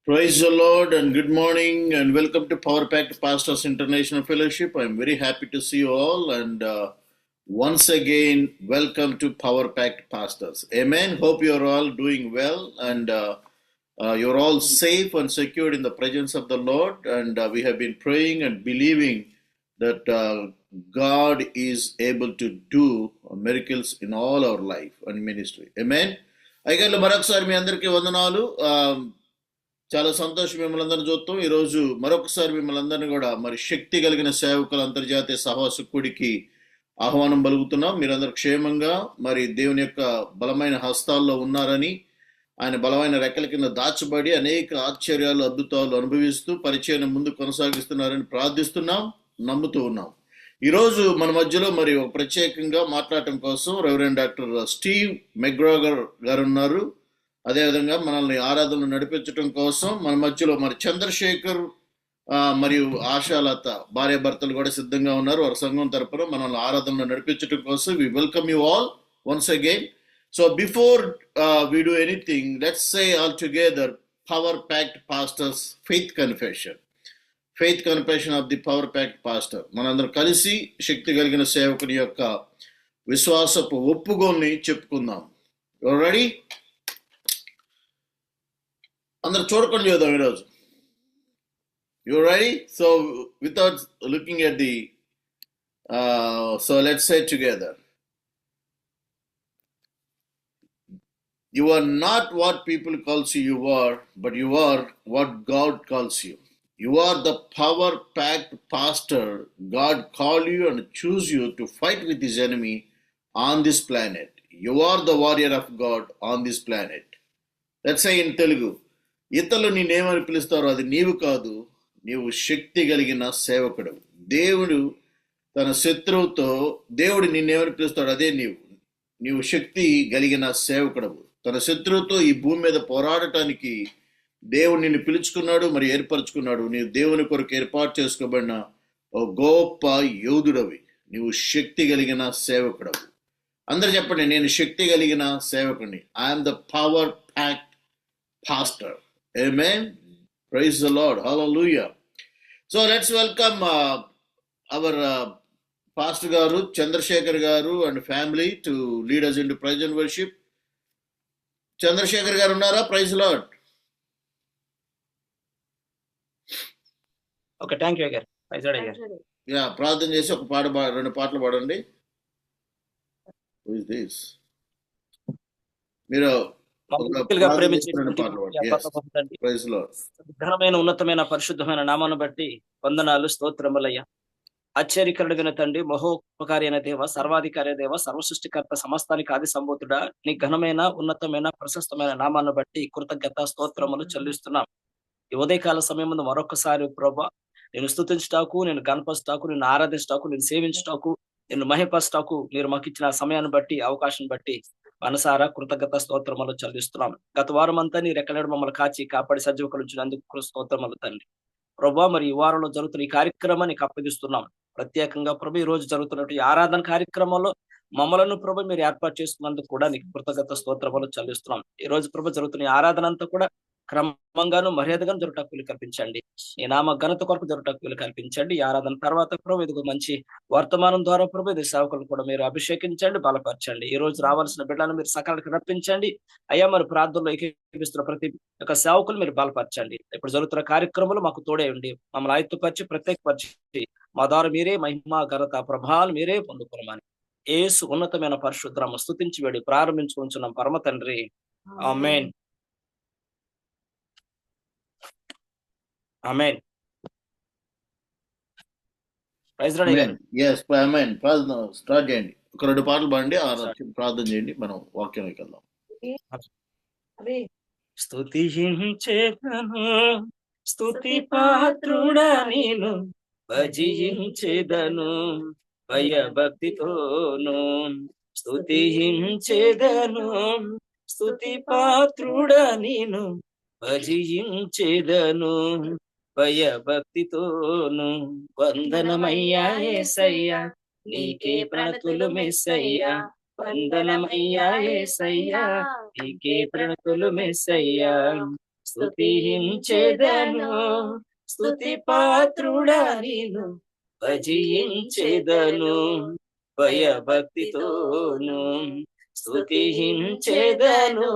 Praise the Lord and good morning and welcome to Power Pact Pastors International Fellowship. I'm very happy to see you all and once again, welcome to Power Pact Pastors. Amen. Hope you're all doing well and you're all safe and secured in the presence of the Lord. And we have been praying and believing that God is able to do miracles in all our life and ministry. Amen. అయ్యగారు మరొకసారి మీ అందరికీ వందనాలు. చాలా సంతోషం మిమ్మల్ని అందరిని చూస్తాం. ఈరోజు మరొకసారి మిమ్మల్ని అందరినీ కూడా మరి శక్తి కలిగిన సేవకుల అంతర్జాతీయ సహవాసకుడికి ఆహ్వానం పలుకుతున్నాం. మీరందరూ క్షేమంగా మరి దేవుని యొక్క బలమైన హస్తాల్లో ఉన్నారని, ఆయన బలమైన రెక్కల కింద దాచబడి అనేక ఆశ్చర్యాలు అద్భుతాలు అనుభవిస్తూ పరిచయం ముందు కొనసాగిస్తున్నారని ప్రార్థిస్తున్నాం, నమ్ముతూ ఉన్నాం. ఈరోజు మన మధ్యలో మరి ఒక ప్రత్యేకంగా మాట్లాడటం కోసం రెవరెండ్ డాక్టర్ స్టీవ్ మెక్గ్రాగర్ గారు ఉన్నారు. అదేవిధంగా మనల్ని ఆరాధనలు నడిపించడం కోసం మన మధ్యలో మరి చంద్రశేఖర్ మరియు ఆశాలత భార్యాభర్తలు కూడా సిద్ధంగా ఉన్నారు. వారి సంఘం తరపున మనల్ని ఆరాధనలు నడిపించడం కోసం we welcome you all once again. So before we do anything, let's say all together Power Pact Pastors Faith Confession. Faith Confession of the Power Pact Pastor. మనందరం కలిసి శక్తి కలిగిన సేవకుని యొక్క విశ్వాసపు ఒప్పుకోల్ని చెప్పుకుందాం. You ready? అందరూ చూడకుండా చూద్దాం ఈరోజు. You ready? So without looking at the so let's say together. You are not what people calls you are, but you are what God calls you. You are the Power Pact Pastor. God called you and choose you to fight with his enemy on this planet. You are the warrior of God on this planet. Let's say in Telugu. ఇతరులు నేనేమని పిలుస్తారో అది నీవు కాదు, నీవు శక్తి కలిగిన సేవకుడు. దేవుడు తన శత్రువుతో దేవుడు నిన్నేమని పిలుస్తాడు అదే నీవు శక్తి కలిగిన సేవకుడవు. తన శత్రువుతో ఈ భూమి మీద పోరాడటానికి దేవుడు నిన్ను పిలుచుకున్నాడు, మరి ఏర్పరచుకున్నాడు. నీవు దేవుని కొరకు ఏర్పాటు చేసుకోబడిన ఓ గొప్ప యోధుడవి. నీవు శక్తి కలిగిన సేవకుడవు. అందరు చెప్పండి, నేను శక్తి కలిగిన సేవకుడిని. I'm the power packed pastor. Amen. Praise the Lord. Hallelujah. So let's welcome our Pastor Garu, Chandrasekhar Garu and family to lead us into praise and worship. Chandrasekhar Garu unnara? Praise the Lord. Okay, thank you again. Praise the Lord. Yeah, ప్రార్థన చేసి ఒక పాట రెండు పాటలు పాడండి. Who is this? మీరు ఘనమైన ఉన్నతమైన పరిశుద్ధమైన నామాను బట్టి వందనాలు, స్తోత్రములయ్యా. ఆశ్చర్యకరుడైన తండ్రి, మహోపకారి అయిన దేవ, సర్వాధికారి దేవ, సర్వసృష్టికర్త, సమస్తానికి ఆది సంభూతుడా, నీ ఘనమైన ఉన్నతమైన ప్రశస్తమైన నామాన్ని బట్టి కృతజ్ఞత స్తోత్రములు చెల్లిస్తున్నాం. ఈ ఉదయకాల సమయం ముందు మరొకసారి ప్రభా నేను స్తుతించటాకు, నేను గణపరచటాకు, నేను ఆరాధించటాకు, నేను సేవించటాకు, నేను మహిపరచటాకు మీరు మాకు ఇచ్చిన సమయాన్ని బట్టి, అవకాశం బట్టి మనసారా కృతజ్ఞత స్తోత్రములు చెల్లిస్తున్నాం. గత వారం అంతా నీ రెక్కలేడు మమ్మల్ని కాచి కాపాడి సజీవకరించినందుకు స్తోత్రములు తండ్రి. ప్రభా మరి ఈ వారంలో జరుగుతున్న ఈ కార్యక్రమాన్ని నీకు అప్పగిస్తున్నాం. ప్రత్యేకంగా ప్రభు ఈ రోజు జరుగుతున్నట్టు ఈ ఆరాధన కార్యక్రమంలో మమ్మలను ప్రభు మీరు ఏర్పాటు చేసుకున్నందుకు కూడా నీకు కృతజ్ఞత స్తోత్రములు చెల్లిస్తున్నాం. ఈ రోజు ప్రభు జరుగుతున్న ఈ ఆరాధన అంతా కూడా క్రమంగాను మర్యాదగాను జరుగుటకు వీలు కల్పించండి. ఈ నామ ఘనత కొరకు జరుగుటకు వీలు కల్పించండి. ఈ ఆరాధన తర్వాత ప్రభు ఇదిగో మంచి వర్తమానం ద్వారా ప్రభు ఇది సేవకులను కూడా మీరు అభిషేకించండి, బలపరచండి. ఈ రోజు రావాల్సిన బిడ్డలను మీరు సకాలకు రప్పించండి. అయ్యా మరి ప్రార్థనలో ఏకీపిస్తున్న ప్రతి ఒక్క సేవకులు మీరు బలపరచండి. ఇప్పుడు జరుగుతున్న కార్యక్రమాలు మాకు తోడే ఉండి మమ్మల్ని ఆయుత్తపరిచి ప్రత్యేకపరిచి మా ద్వారా మీరే మహిమ ఘనత ప్రభావాలు మీరే పొందుకున్నామని యేసు ఉన్నతమైన పరిశుద్ధము స్తుతించి వేడి ప్రారంభించుకుంటున్నాం పరమ తండ్రి. ఆమేన్. ఆమేన్. ప్రైజ్ లార్డ్ అయ్యా. yes amen. ప్రార్థన స్టార్ట్ చేయండి. ఒక రెండు పాటలు పాడండి, ప్రార్థన చేయండి, మనం వాక్యంలోకి వెళ్దాం. స్తుతించెదను స్తుతి పాత్రుడా నేను, భజించెదను భయభక్తితోను. స్తుతించెదను స్తుతి పాత్రుడా నేను, భజించెదను భయభక్తితోను. వందనమయ్యా యేసయ్యా, నీకే ప్రణతులు మెస్సయ్యా. వందనమయ్యా యేసయ్యా, నీకే ప్రణతులు మెస్సయ్యా. స్తుతించెదను, స్తుతి పాత్రుడా నిన్ను భజించెదను, భయభక్తితోను స్తుతించెదను.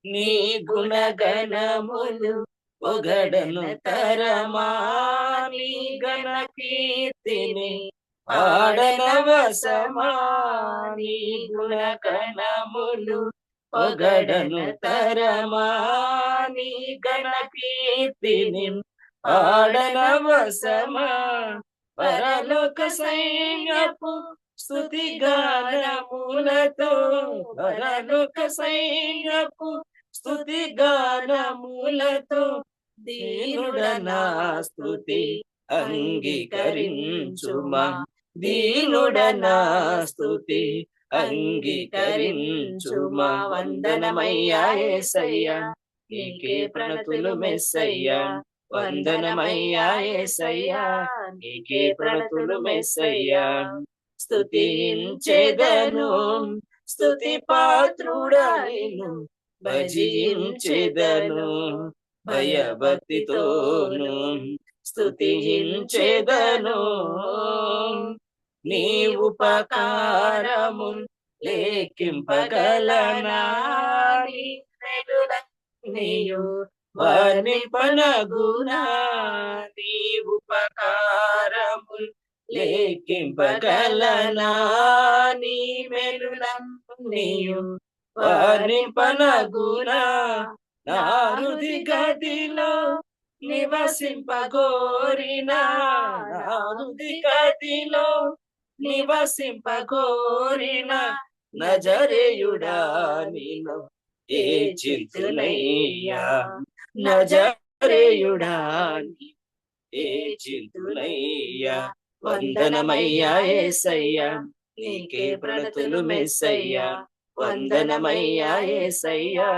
నీ గుణగణములు పొగడను తరమా, నీ గణ కీర్తిని పాడనవసమా. నీ గుణగణములు పొగడను తరమా, నీ గణ కీర్తిని పాడనవసమా. పరలోక సైన్యపు స్తుతి గానములతో, పరలోక సైన్యపు స్తుతి గానములతో దీనుడనా స్తుతి అంగీకరించుమా, దీనుడనా స్తుతి అంగీకరించుమా. వందనమయ్యా యేసయ్యా, నీకే ప్రణతులు మెస్సయ్యా. వందనమయ్యా యేసయ్యా, నీకే ప్రణతులు మెస్సయ్యా. స్తుతించెదను, స్తుతి పాత్రుడా నిన్ను భజించెదను, భయభక్తితోను స్తుతించెదను. నీ ఉపకారము లెక్కింపగలనా, నీ మేలులన్నీయు వర్ణింపనగునా. నీ ఉపకారము లెక్కింపగలనా, నీ మేలులన్నీయు వర్ణింపనగునా. నా హృది గదిలో నివసింపగోరినా, నా హృది గదిలో నివసింపగోరిన నజరేయుడా నిన్ను ఏ చింతునయ్యా, నజరేయుడా ఏ చింతునయ్యా. వందనమయ్యా యేసయ్యా, నీకే ప్రణతులు మెస్సయ్యా. వందనమయ్యా యేసయ్యా,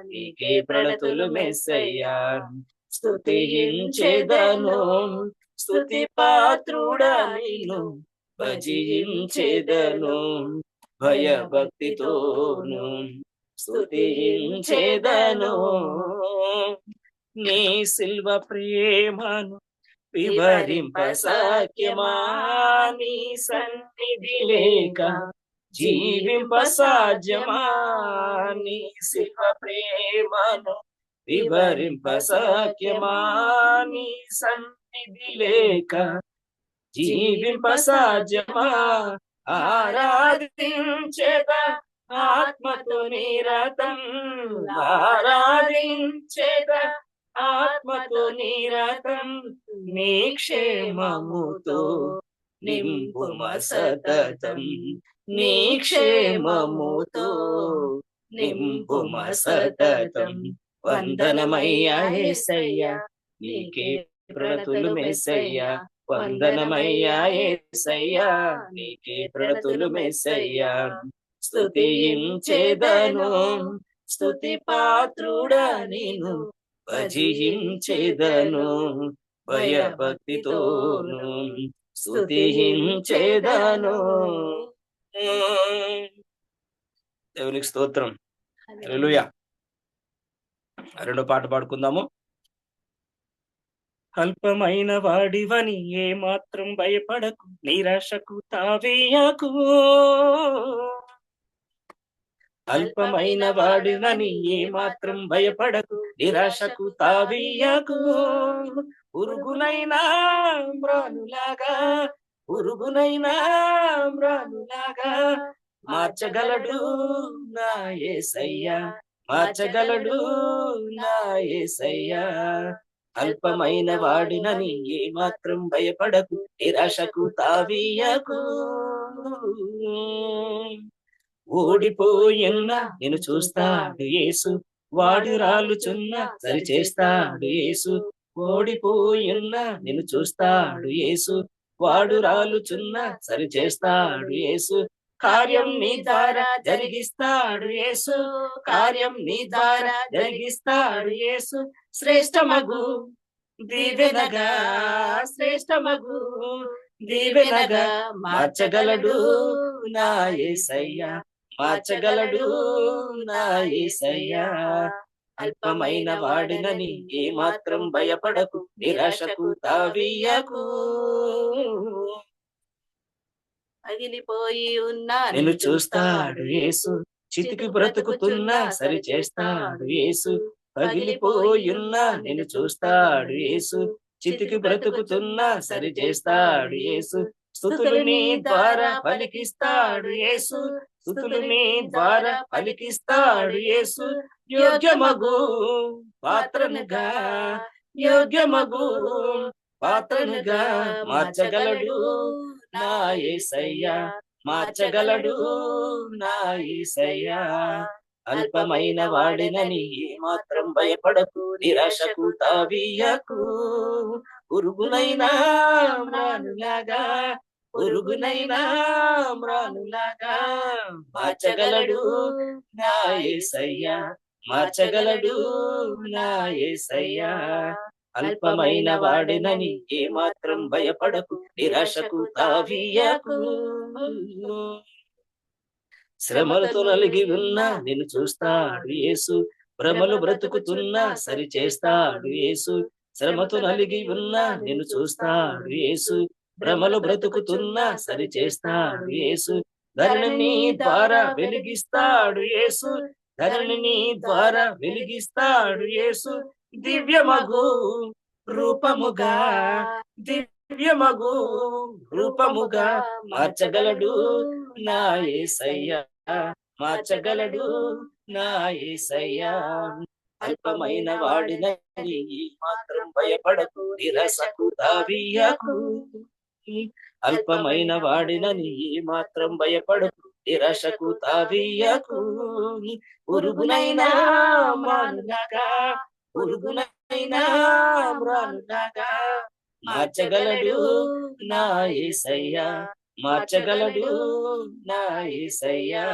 నీకే ప్రణతులు మెస్సయ్యా. స్తుతించెదను, స్తుతి పాత్రుడా నిన్ను భజించెదను, భయభక్తితోను స్తుతించెదను. నీ సిల్వ ప్రేమను వివరింప సఖ్యమా, నీ సన్నిధి లేక జీవింప సాధ్యమా. నీ సిల్వ ప్రేమను వివరింప సఖ్యమా, నీ సన్నిధి లేక జీవింప సాధ్యమా. ఆరాధించేద ఆత్మతో నిరతం, ఆరాధించేద ఆత్మతో నిరతం. నీ క్షేమముతో నింపుమ సతతం, నీ క్షేమముతో నింపుమ సతతం. వందనమయ్యా యేసయ్యా, నీకే ప్రణతులు మెస్సయ్యా. వందనమయ్యా యేసయ్యా, నీకే ప్రణతులు మెస్సయ్యా. స్తుతించెదను, స్తుతి పాత్రుడా నిన్ను భజించెదను, భయభక్తితోను స్తుతించెదను. దేవునికి స్తోత్రం. హల్లెలూయా. రెండో పాట పాడుకుందాము. అల్పమైన వాడివని ఏ మాత్రం భయపడకు, నిరాశకు తావేయకు. అల్పమైన వాడివని ఏ మాత్రం భయపడకు, నిరాశకు తావేయకు. పురుగునైనా మ్రానులాగా, పురుగునైనా మ్రానులాగా మార్చగలడు నా యేసయ్యా, మార్చగలడు నా యేసయ్యా. అల్పమైన వాడినని ఏ మాత్రం భయపడకు, నిరాశకు తావీయకు. ఓడిపోయిన నిన్ను చూస్తాడు యేసు, వాడు రాలుచున్న సరి చేస్తాడు యేసు. ఓడిపోయిన నిన్ను చూస్తాడు యేసు, వాడు రాలుచున్న సరి చేస్తాడు యేసు. కార్యం నీ ద్వారా జరిగిస్తాడు యేసు, కార్యం నీ ద్వారా జరిగిస్తాడు యేసు. శ్రేష్టమగు దీవెనగా, శ్రేష్టమగు దీవెనగా మార్చగలడు నా యేసయ్యా, మార్చగలడు నా యేసయ్యా. అల్పమైన వాడినని ఏమాత్రం భయపడకు, నిరాశకు తావీయకు. పగిలిపోయి ఉన్న నిన్ను చూస్తాడు యేసు, చితికి బ్రతుకుతున్నా సరి చేస్తాడు యేసు. పగిలిపోయున్నా నిన్ను చూస్తాడు యేసు, చితికి బ్రతుకుతున్నా సరి చేస్తాడు యేసు. స్తుతులు నీ ద్వారా పలికిస్తాడు యేసు, స్తుతులు నీ ద్వారా పలికిస్తాడు యేసు. యోగ్యమగు పాత్రనుగా, యోగ్యమగు పాత్రనుగా మార్చగలడు నా యేసయ్యా, మార్చగలడు నా యేసయ్యా. అల్పమైన వాడినని ఏమాత్రం భయపడకు, నిరాశకు తావీయకు. పురుగునైనా మ్రానులాగా, పురుగునైనా మ్రానులాగా మార్చగలడు నా యేసయ్యా, మార్చగలడు నా యేసయ్యా. అల్పమైన వాడినని ఏమాత్రం భయపడకు, నిరాశకు తావీయకు. శ్రమలతో నలిగి ఉన్నా నిన్ను చూస్తాడు యేసు, భ్రమలు బ్రతుకుతున్నా సరి చేస్తాడు యేసు. శ్రమతో నలిగి ఉన్నా నిన్ను చూస్తాడు యేసు, భ్రమలు బ్రతుకుతున్నా సరి చేస్తాడు యేసు. ధరణి ద్వారా వెలిగిస్తాడు యేసు, ధరణి ద్వారా వెలిగిస్తాడు యేసు. దివ్యమగు రూపముగా, దివ్యమగు రూపముగా మార్చగలడు నా యేసయ్యా, మార్చగలడు నా యేసయ్యా. అల్పమైన వాడినని మాత్రం భయపడకు, నిరాశకు తావీయకు. అల్పమైన వాడినని మాత్రం భయపడకు, నిరాశకు తావీయకు. పురుగునైనా మానులాగా, పురుగునైనా మ్రానులాగా మార్చగలడు నా యేసయ్యా, మార్చగలడు నా యేసయ్యా.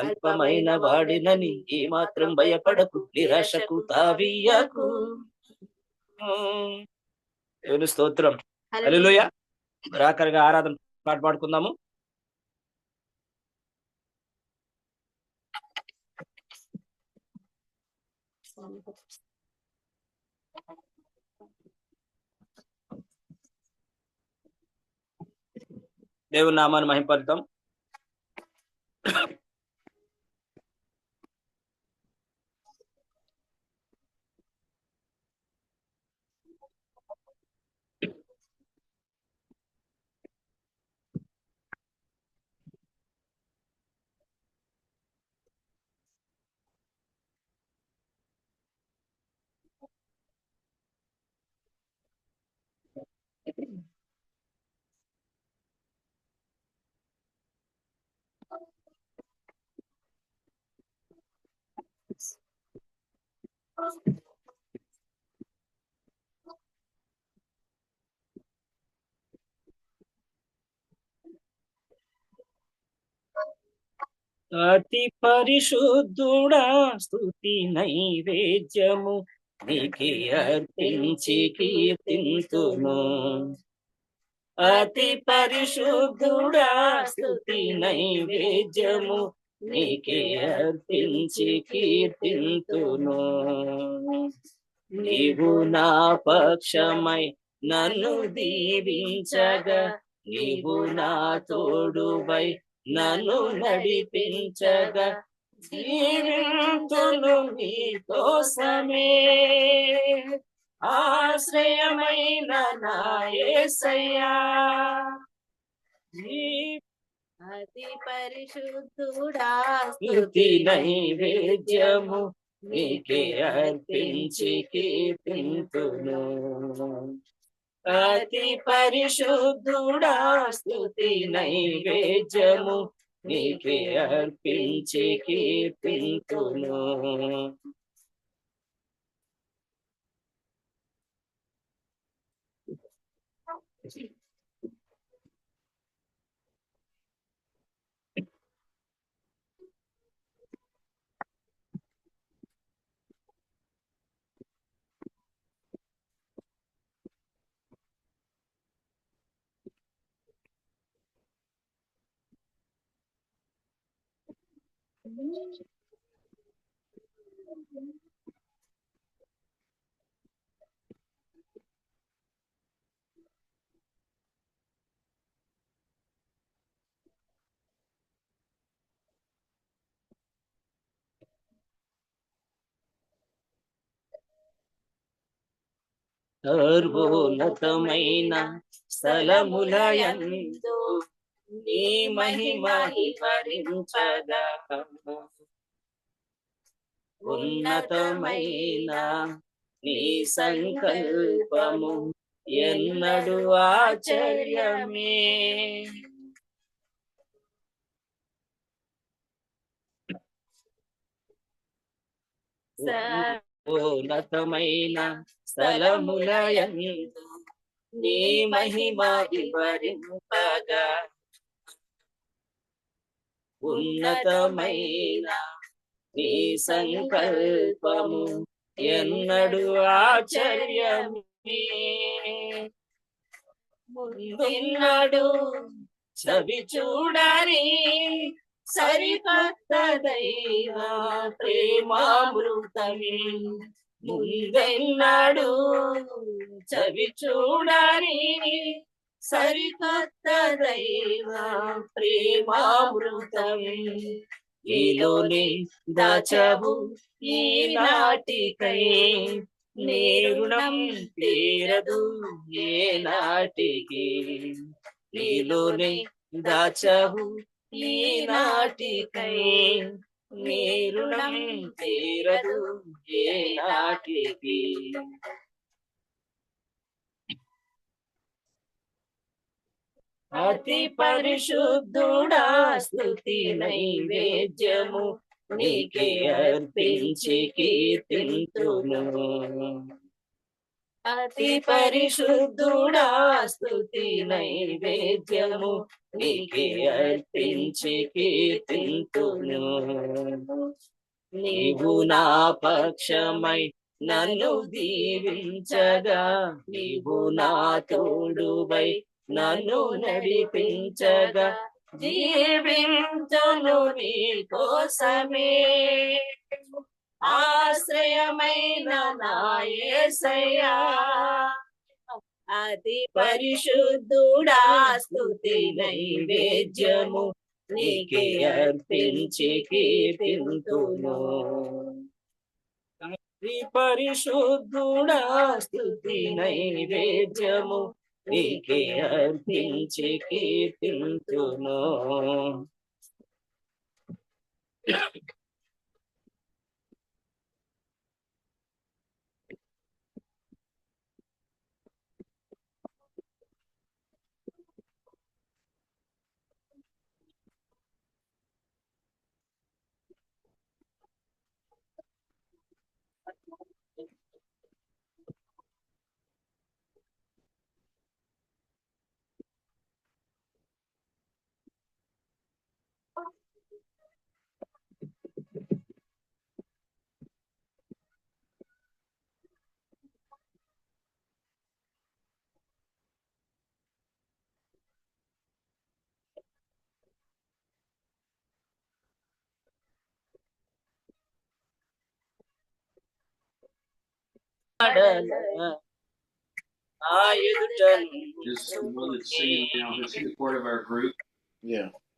అల్పమైన వాడినని ఏమాత్రం భయపడకు, నిరాశకు తావీయకు. దేవుని స్తోత్రం. హల్లెలూయా. రాకరగా ఆరాధన పాట పాడుకుందాము. దేవుని నామాన్ని మహింపరుద్దాం. అతి పరిశుద్ధుడా స్తుతి నైవేద్యము నీకే అర్పించి కీర్తింతును. అతి పరిశుద్ధుడా స్తుతి నైవేద్యము నీకే అర్పించి కీర్తింతును. నీవు నా పక్షమై నన్ను దీవించగా, నీవు నా తోడువై నన్ను నడిపించగా, జీవింతును నీ కోసమే. ఆశ్రయమైన నా యేసయ్యా, అతి పరిశుద్ధుడా స్తుతి నైవేద్యము నీకే అర్పించి కీర్తింతును. అతి పరిశుద్ధుడా స్తుతి నైవేద్యము నీకే అర్పించి కీర్తింతును. సర్వోన్నతమైన స్థలములయందు నీ మహిమ వివరించగా ఉన్నతమైన నీ సంకల్పము ఎన్నడు ఆశ్చర్యమే. ఉన్నతమైన స్థలములయందు నీ మహిమ వివరింపగా ఉన్నతమైన నీ సంకల్పము ఎన్నడు ఆశ్చర్యమే. ముందున్నాడు చవి చూడని సరికొత్తదైన ప్రేమామృతమే. ముందెన్నాడు చవి చూడని సరికొత్తదైన ప్రేమామృతమే. ఈలోనే దాచవు ఈనాటికై నీ రుణం తీరదు ఏ నాటికి. నీలోనే దాచవు ఈనాటికై నీ రుణం తీరదు ఏ నాటికి. అతి పరిశుద్ధుడా స్తుతి నైవేద్యము నీకే అర్పించి కీర్తింతును. అతి పరిశుద్ధుడా స్తుతి నైవేద్యము నీకే అర్పించి కీర్తింతును. నీవు నా పక్షమై నన్ను దీవించగా నీవు నా తోడువై నన్ను నడిపించగా జీవించును నీ కోసమే. ఆశ్రయమైన నా యేసయ్యా అతి పరిశుద్ధుడా స్తుతి నైవేద్యము నీకే అర్పించి కీర్తింతును. అతి పరిశుద్ధుడా స్తుతి నైవేద్యము నీకే అర్పించి కీర్తింతును.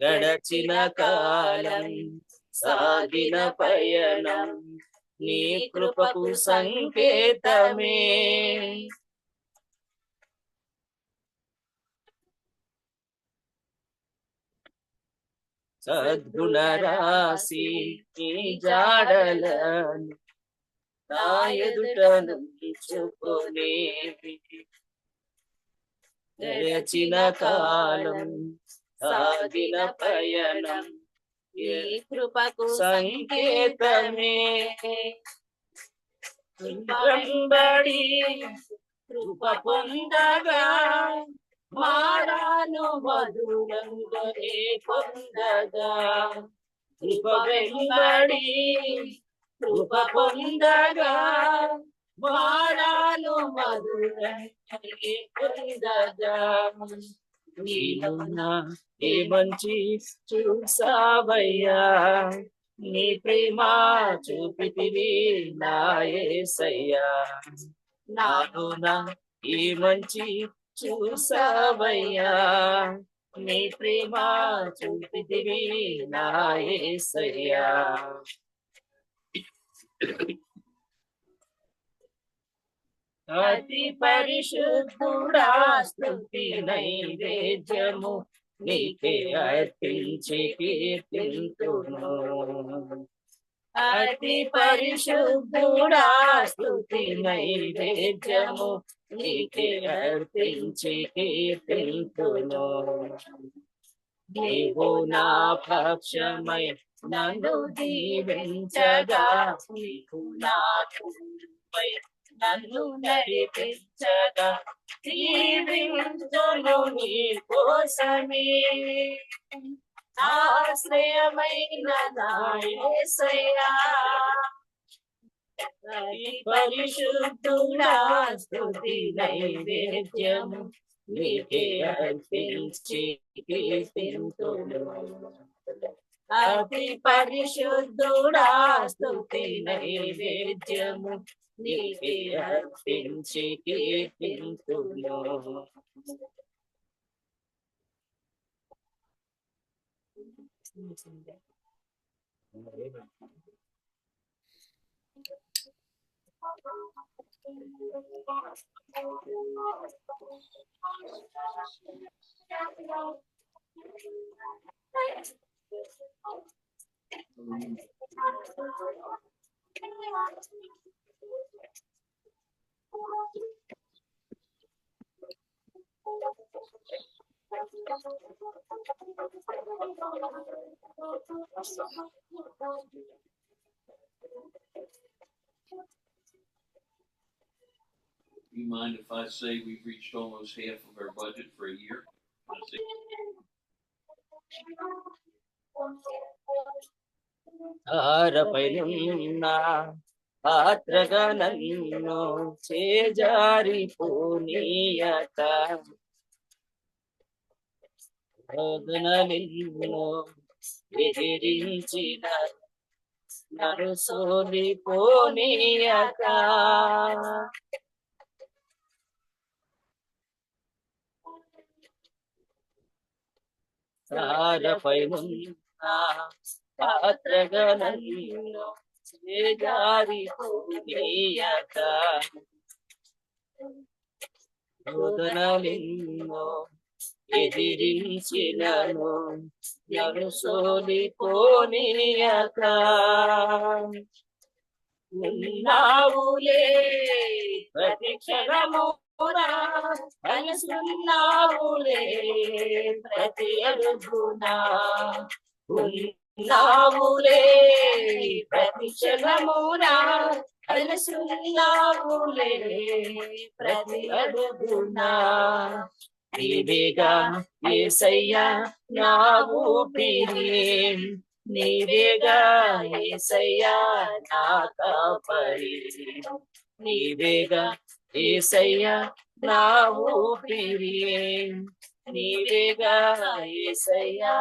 గడచిన కాలం సాగిన పయనం నీ కృపకు సంకేతమే. సద్గుణ రాశి నీ జాడలను నా ఎదుట నుంచుకొనేవి. గడచిన కాలం సాగిన పయనం ఈ కృపకు సంకేతమే. వెంబడి కృప పొందగా మారాను మధురంగనే పొందగా. కృప వెంబడి కృప పొందగా మారాను మధురంగనే పొందగా. నీలోనా ఏ మంచి చూసావయ్యా నీ ప్రేమ చూపితివి నా యేసయ్యా. నాలోనా ఈ మంచి చూసావయ్యా నీ ప్రేమ చూపితివి నా యేసయ్యా. అతి పరిశుద్ధుడా స్తుతి నైవేద్యము నీకే అర్పించి కీర్తింతును. అతి పరిశుద్ధుడా స్తుతి నైవేద్యము నీకే అర్పించి కీర్తింతును. నీవు నా పక్షమై నన్ను దీవించగా, నీవు నా తోడుపై నన్ను నడిపించగా, దీవించును నీ కోసమే. ఆశ్రయమైన నా యేసయ్యా, పరిశుద్ధుడా స్తుతి నైవేద్యము నీకే అర్పించి కీర్తింతును. అతి పరిశుద్ధుడా స్తుతి నైవేద్యము నీకే అర్పించి కీర్తింతును. Do you mind if I say we've reached almost half of our budget for a year? హారపైనున్న పాత్రగా నన్ను చేజారిపోనీయక, నిన్ను ఎదిరించిన నన్ను సోలిపోనీయక, హారపైనున్న పాత్రగా నన్ను చేజారిపోనీయక, నిన్ను ఎదిరించినను నన్ను సోలిపోనీయక, ఉన్నావులే ప్రతి క్షణమునా, కలుసున్నావులే ప్రతి అడుగునా, ఉన్నావులే ప్రతి క్షణమునా, కలుసున్నావులే ప్రతి అడుగునా. నీవేగా యేసయ్యా నా ఊపిరి, నీవేగా యేసయ్యా నా కాపరి, నీవేగా యేసయ్యా నా ఊపిరి, నీవేగా యేసయ్యా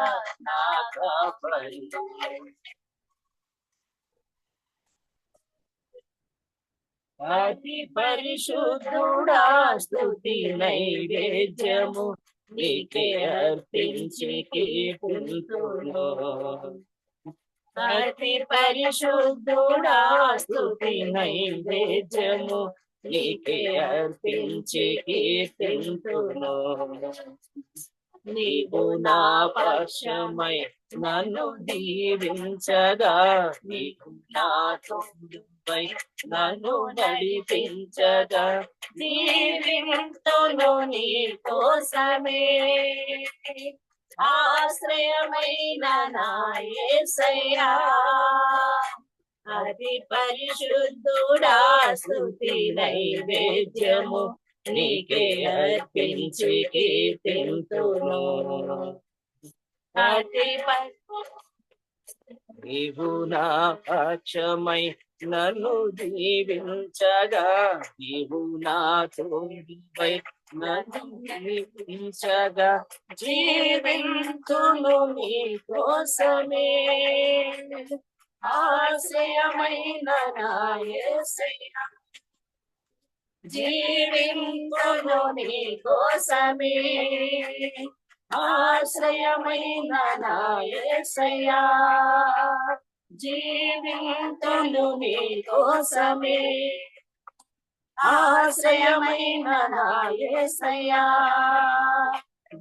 నా కాపరి. అతి పరిశుద్ధుడా స్తుతి నైవేద్యము నీకే అర్పించి కీర్తింతును. అతి పరిశుద్ధుడా స్తుతి నైవేద్యము నీకే అర్పించి కీర్తింతును. నీవు నా పక్షమై నన్ను దీవించగా, నీవు నా తోడుపై నన్ను నడిపించగా, దీవింతును నీ కోసమే. ఆశ్రయమైన నా యేసయ్యా, అతి పరిశుద్ధుడా స్తుతి నైవేద్యము నీకే అర్పించి కీర్తింతును. నీవు నా పక్షమై నన్ను దీవించగా, నీవు నా తోడుపై నన్ను దీవించగా, జీవింతును నీ కోసమే. ఆశ్రయమైన నా యేసయ్యా, జీవింతును నీ కోసమే. ఆశ్రయమైన నా యేసయ్యా, జీవింతును నీ కోసమే. ఆశ్రయమైన నా యేసయ్యా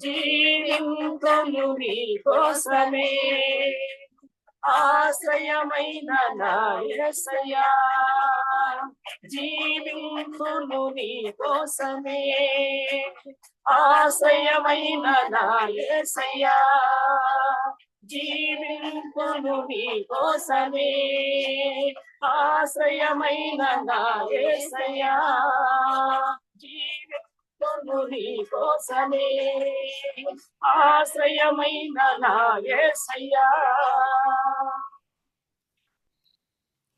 జీవింతును నీ కోసమే ఆశ్రయమైన నా యేసయ్యా జీవింతును నీ కోసమే ఆశ్రయమైన నా యేసయ్యా జీవింతును నీ కోసమే ఆశ్రయమైన నా యేసయ్యా జీవింతును నీ కోసమే ఆశ్రయమైన నా యేసయ్యా.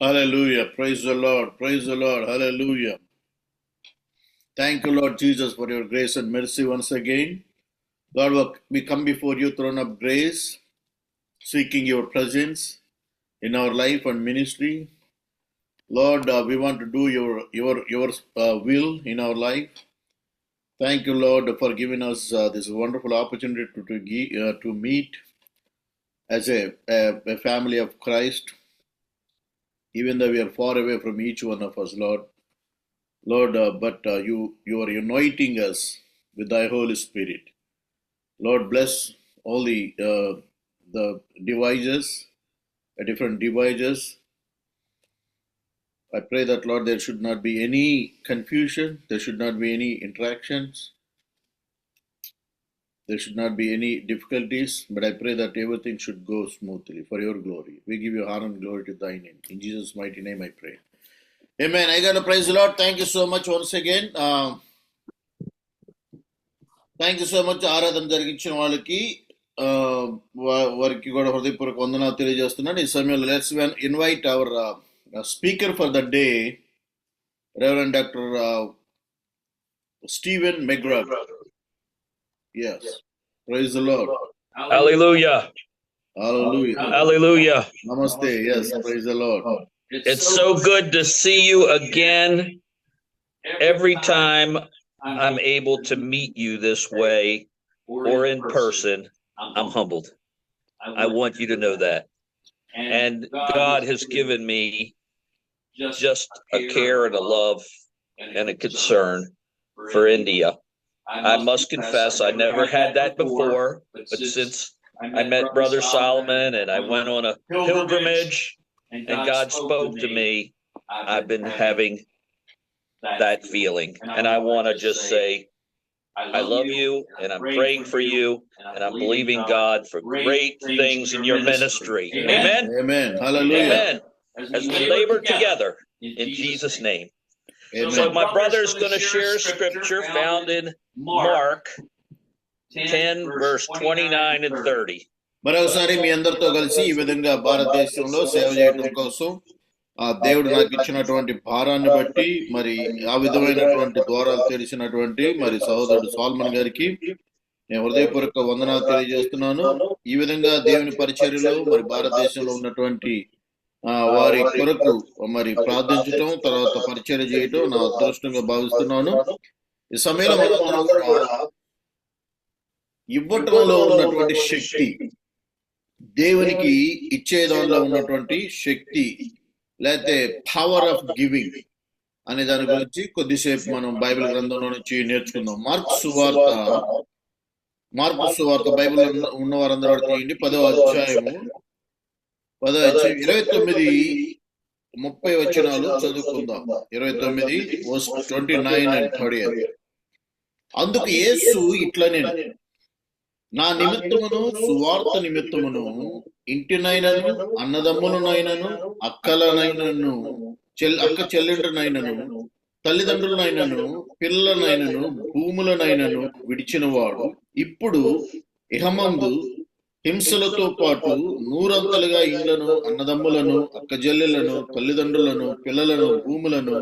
Hallelujah. Praise the Lord. Praise the Lord. Hallelujah. Thank you, Lord Jesus, for your grace and mercy once again. Lord, we come before you, throne of grace, seeking your presence in our life and ministry. Lord, we want to do your will in our life. Thank you, Lord, for giving us this wonderful opportunity to meet as a family of Christ, even though we are far away from each one of us, Lord. Lord, but you are uniting us with thy Holy Spirit. Lord, bless all the devices, different devices. I pray that, Lord, there should not be any confusion, there should not be any interactions, there should not be any difficulties, but I pray that everything should go smoothly for your glory. We give you honor and glory to thy name. In Jesus' mighty name I pray. Amen. I gotta praise the Lord. Thank you so much once again. Thank you so much. ఆరాధన జరిగించిన వాళ్ళకి వారికి కూడా హృదయపూర్వక వందనాలు తెలియజేస్తున్నాను. ఈ సమయంలో let's invite our speaker for the day, Reverend Dr. Stephen McGrath. Yes. Praise the Lord. Hallelujah. Hallelujah. Hallelujah. Namaste. Yes. Praise the Lord. It's so good to see you again. Every time I'm able to meet you this way or in person, I'm humbled. I want you to know that. And God has given me just a care and a love and a concern for India. I must confess I never had that before, but since I met Brother Solomon and I went on a pilgrimage and God spoke to me, I've been having that feeling. And I want to just say, I love you and I'm praying for you and I'm believing God for great things in your ministry. Amen. Amen. Hallelujah. Amen. As we labor together in Jesus' name. Amen. So my brother is going to share scripture found in Mark 10, verse 29 and 30. మరొకసారి మీ అందరితో కలిసి ఈ విధంగా భారతదేశంలో సేవ చేయడం కోసం దేవుడు నాకు ఇచ్చినటువంటి భారాన్ని బట్టి మరి ఆ విధమైనటువంటి ద్వారాలు తెరిచినటువంటి మరి సహోదరుడు సాల్మన్ గారికి నేను హృదయపూర్వక వందనాలు తెలియజేస్తున్నాను. ఈ విధంగా దేవుని పరిచర్యలో మరి భారతదేశంలో ఉన్నటువంటి వారి కొరకు మరి ప్రార్థించటం, తర్వాత పరిచర్య చేయటం నా అదృష్టంగా భావిస్తున్నాను. ఈ సమయంలో మనందరం కూడా ఇవ్వటంలో ఉన్నటువంటి శక్తి, దేవునికి ఇచ్చే దానిలో ఉన్నటువంటి శక్తి, లేకపోతే పవర్ ఆఫ్ గివింగ్ అనే దాని గురించి కొద్దిసేపు మనం బైబిల్ గ్రంథంలో నుంచి నేర్చుకుందాం. మార్కు సువార్త బైబిల్ ఉన్న వారందరూ తీయండి. 10వ అధ్యాయము 29-30 వచనాలు చదువుకుందాం. 29 verse 29 and 30. అందుకు యేసు ఇట్లనే, నా నిమిత్తమును సువార్త నిమిత్తమును ఇంటినైనను అన్నదమ్ములనైనను అక్కలనైనను అక్క చెల్లెండ్రనైనను తల్లిదండ్రులనైనను పిల్లలనైనను భూములనైనను విడిచినవాడు ఇప్పుడు ఇహమందు హింసలతో పాటు 100 ఇళ్లను, అన్నదమ్ములను, అక్కజల్లెలను, తల్లిదండ్రులను, పిల్లలను, భూములను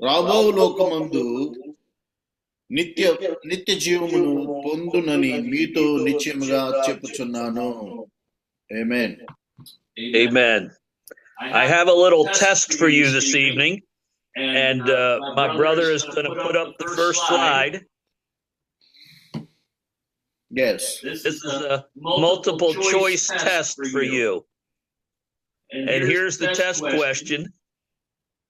రాబో లోకమందు నిత్య జీవమును పొందునని మీతో నిశ్చయముగా చెప్పుచున్నాను. Amen. Amen. I have a little test for you this evening, and my brother is going to put up the first slide. Yes. This is a multiple choice test for you. And here's the test question.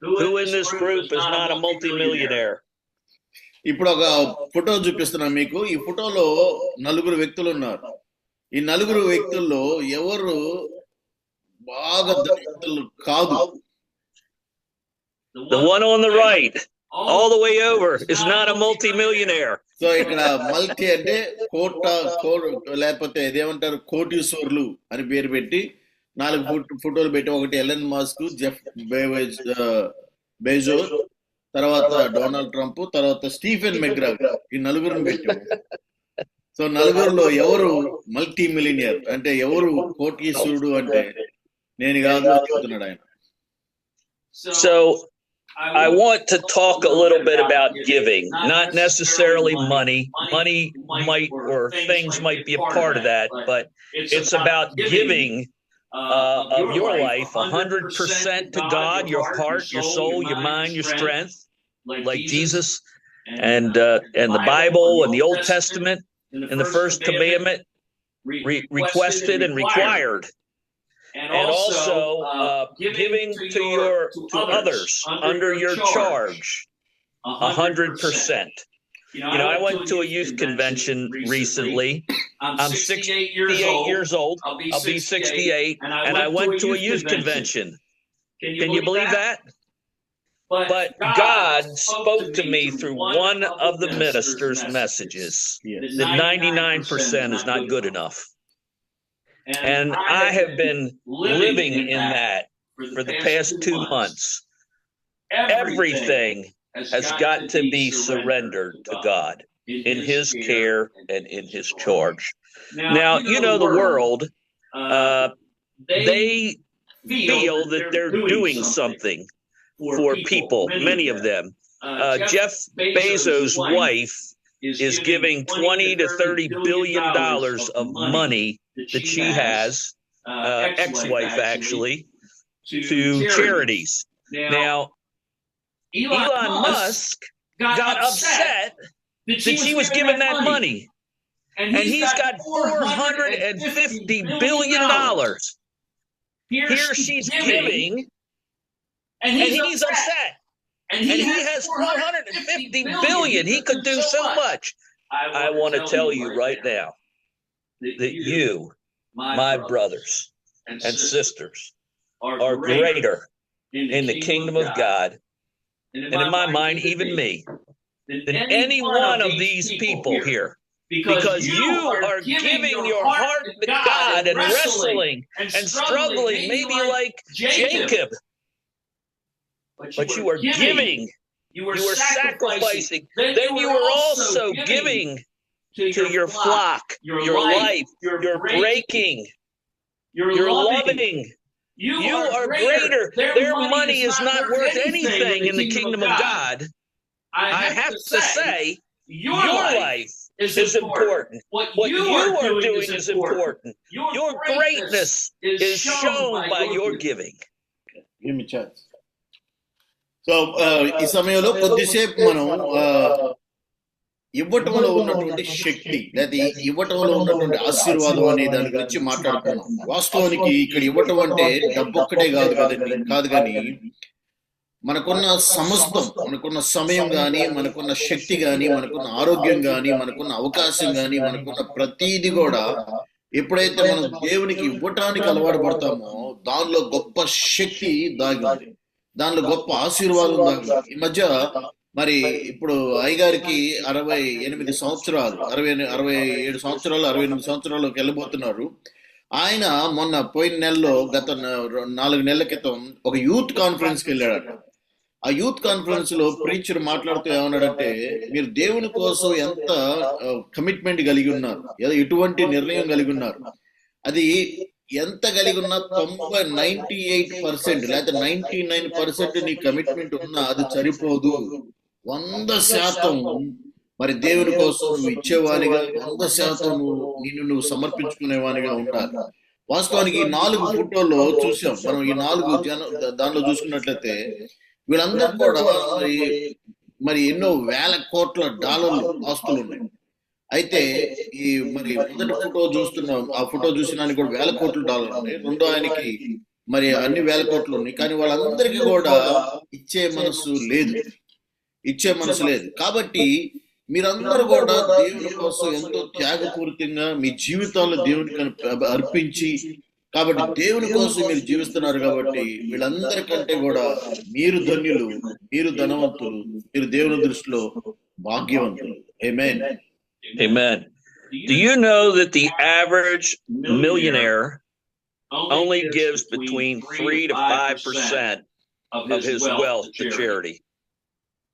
Who in this group is not a multimillionaire? ఇప్పుడు ఒక photo చూపిస్తున్నాను మీకు. ఈ ఫోటోలో నలుగురు వ్యక్తులు ఉన్నారు. ఈ నలుగురు వ్యక్తుల్లో ఎవరు బాగా ధనవంతులు కాదు? The one on the right, all the way over, is not a multimillionaire. So ఇక్కడ మల్టీ అంటే లేకపోతే ఇదేమంటారు కోటీశ్వర్లు అని పేరు పెట్టి 4 ఫోటోలు పెట్టి, ఒకటి ఎలన్ మాస్క్, జెఫ్ బెజోస్, తర్వాత డొనాల్డ్ ట్రంప్, తర్వాత స్టీఫెన్ మెగ్రాగ్, ఈ నలుగురిని పెట్టాం. సో నలుగురులో ఎవరు మల్టీ మిలినియర్ అంటే ఎవరు కోటీశ్వరుడు అంటే నేను కాదు చెప్తున్నాడు ఆయన. So I want to talk a little bit about giving, not necessarily money. Money might, or things might be a part of that, but it's about giving of your life 100% to God, your heart, your soul, your mind, your strength, like Jesus and the Bible and the Old Testament and the first commandment requested and required. And also giving to others under your charge 100%. You know, I went to a youth convention recently. I'm 68 years old. I'll be 68, and I went to a youth convention. Can you believe that? But God spoke to me through one of the minister's messages that 99% is not good enough. And I have been living in that for the past 2 months. Everything has got to be surrendered to God in His care and in His charge. Now, you know, the world, they feel that they're doing something for people, many of them. Jeff Bezos' wife is giving $20 to $30 billion of money that she has, ex-wife actually, to charities. Now, Elon Musk got upset that she was giving that money, and he's got $450 billion. Here she's giving, and he's upset. And he has $450 billion. He could do so much. I want to tell you right now that you, my brothers and sisters, are greater in the kingdom of God, and in my mind, even me, than any one of these people here. Because you are giving your heart to God and wrestling and struggling, maybe like Jacob. But you are giving, you are sacrificing, then you are also giving to your flock, your life, your breaking, your loving. You are greater. Their money is not worth anything in the kingdom of God. I have to say, your life is important. What you are doing is important. Your greatness is shown by your giving. Give me a chance. So ఈ సమయంలో కొద్దిసేపు మనం ఇవ్వటంలో ఉన్నటువంటి శక్తి లేదా ఇవ్వటంలో ఉన్నటువంటి ఆశీర్వాదం అనే దాని గురించి మాట్లాడుతున్నాం. వాస్తవానికి ఇక్కడ ఇవ్వటం అంటే డబ్బు ఒక్కటే కాదు కానీ మనకున్న సమస్తం, మనకున్న సమయం కానీ, మనకున్న శక్తి కానీ, మనకున్న ఆరోగ్యం కానీ, మనకున్న అవకాశం కానీ, మనకున్న ప్రతీది కూడా ఎప్పుడైతే మనం దేవునికి ఇవ్వటానికి అలవాటు పడతామో దానిలో గొప్ప శక్తి దాగి ఉంది, దానిలో గొప్ప ఆశీర్వాదం దాగి. ఈ మధ్య మరి ఇప్పుడు అయ్యగారికి 68 సంవత్సరాలు, 67 సంవత్సరాలు, 68 సంవత్సరాల్లోకి వెళ్ళబోతున్నారు. ఆయన మొన్న పోయిన నెలలో, గత 4 నెలల క్రితం ఒక యూత్ కాన్ఫరెన్స్కి వెళ్ళాడట. ఆ యూత్ కాన్ఫరెన్స్ లో ప్రీచర్ మాట్లాడుతూ ఏమన్నాడంటే, మీరు దేవుని కోసం ఎంత కమిట్మెంట్ కలిగి ఉన్నారు, ఎటువంటి నిర్ణయం కలిగి ఉన్నారు, అది ఎంత కలిగి ఉన్నా 98% లేకపోతే 99% నీ కమిట్మెంట్ ఉన్నా అది సరిపోదు. 100% మరి దేవుని కోసం నువ్వు ఇచ్చేవానిగా, 100% నువ్వు సమర్పించుకునేవానిగా ఉండాలి. వాస్తవానికి ఈ 4 ఫోటోల్లో చూసాం మనం. ఈ 4 దానిలో చూసుకున్నట్లయితే వీళ్ళందరూ కూడా మరి ఎన్నో వేల కోట్ల డాలర్లు ఆస్తులు ఉన్నాయి. అయితే ఈ మరి మొదటి ఫోటో చూస్తున్నాం, ఆ ఫోటో చూసినానికి కూడా వేల కోట్ల డాలర్లు ఉన్నాయి. రెండో ఆయనకి మరి అన్ని వేల కోట్లు ఉన్నాయి, కానీ వాళ్ళందరికీ కూడా ఇచ్చే మనసు లేదు. కాబట్టి మీరందరూ కూడా దేవుని కోసం ఎంతో త్యాగపూరితంగా మీ జీవితాల్లో దేవునికి అర్పించి, కాబట్టి దేవుని కోసం మీరు జీవిస్తున్నారు. కాబట్టి వీళ్ళందరికంటే కూడా మీరు ధన్యులు, మీరు ధనవంతులు, మీరు దేవుని దృష్టిలో భాగ్యవంతులు. Amen. Amen. Do you know that the average millionaire only gives between 3 to 5% of his wealth to charity?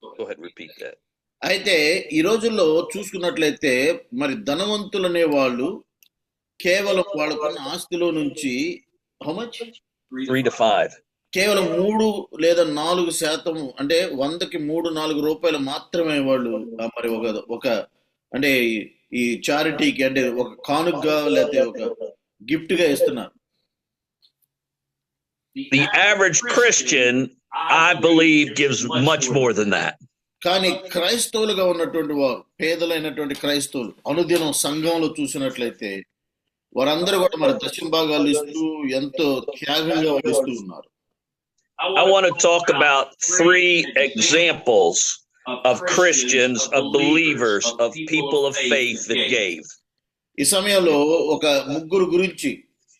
Go ahead, repeat that. అయితే ఈ రోజుల్లో చూసుకున్నట్లయితే మరి ధనవంతులు అనే వాళ్ళు కేవలం వాళ్ళకున్న ఆస్తిలో నుంచి హౌ మచ్ 3 to 5. కేవలం 3 లేదా 4% అంటే 100కి 3-4 రూపాయలు మాత్రమే వాళ్ళు మరి ఒక అంటే ఈ చారిటీకి అంటే ఒక కానుకగా లేకపోతే ఒక గిఫ్ట్ గా ఇస్తున్నారు. The average Christian, I believe, gives much more than that. కానీ క్రైస్తవులుగా ఉన్నటువంటి వారు, పేదలైనటువంటి క్రైస్తవులు అనుదినం సంఘంలో చూసినట్లయితే వారందరూ కూడా మరి దశమ భాగాలు ఇస్తూ ఎంతో త్యాగంగా ఇస్తూ ఉన్నారు. I want to talk about 3 examples of Christians, of believers, of people of faith that gave. ఈ సమయంలో ఒక ముగ్గురు గురించి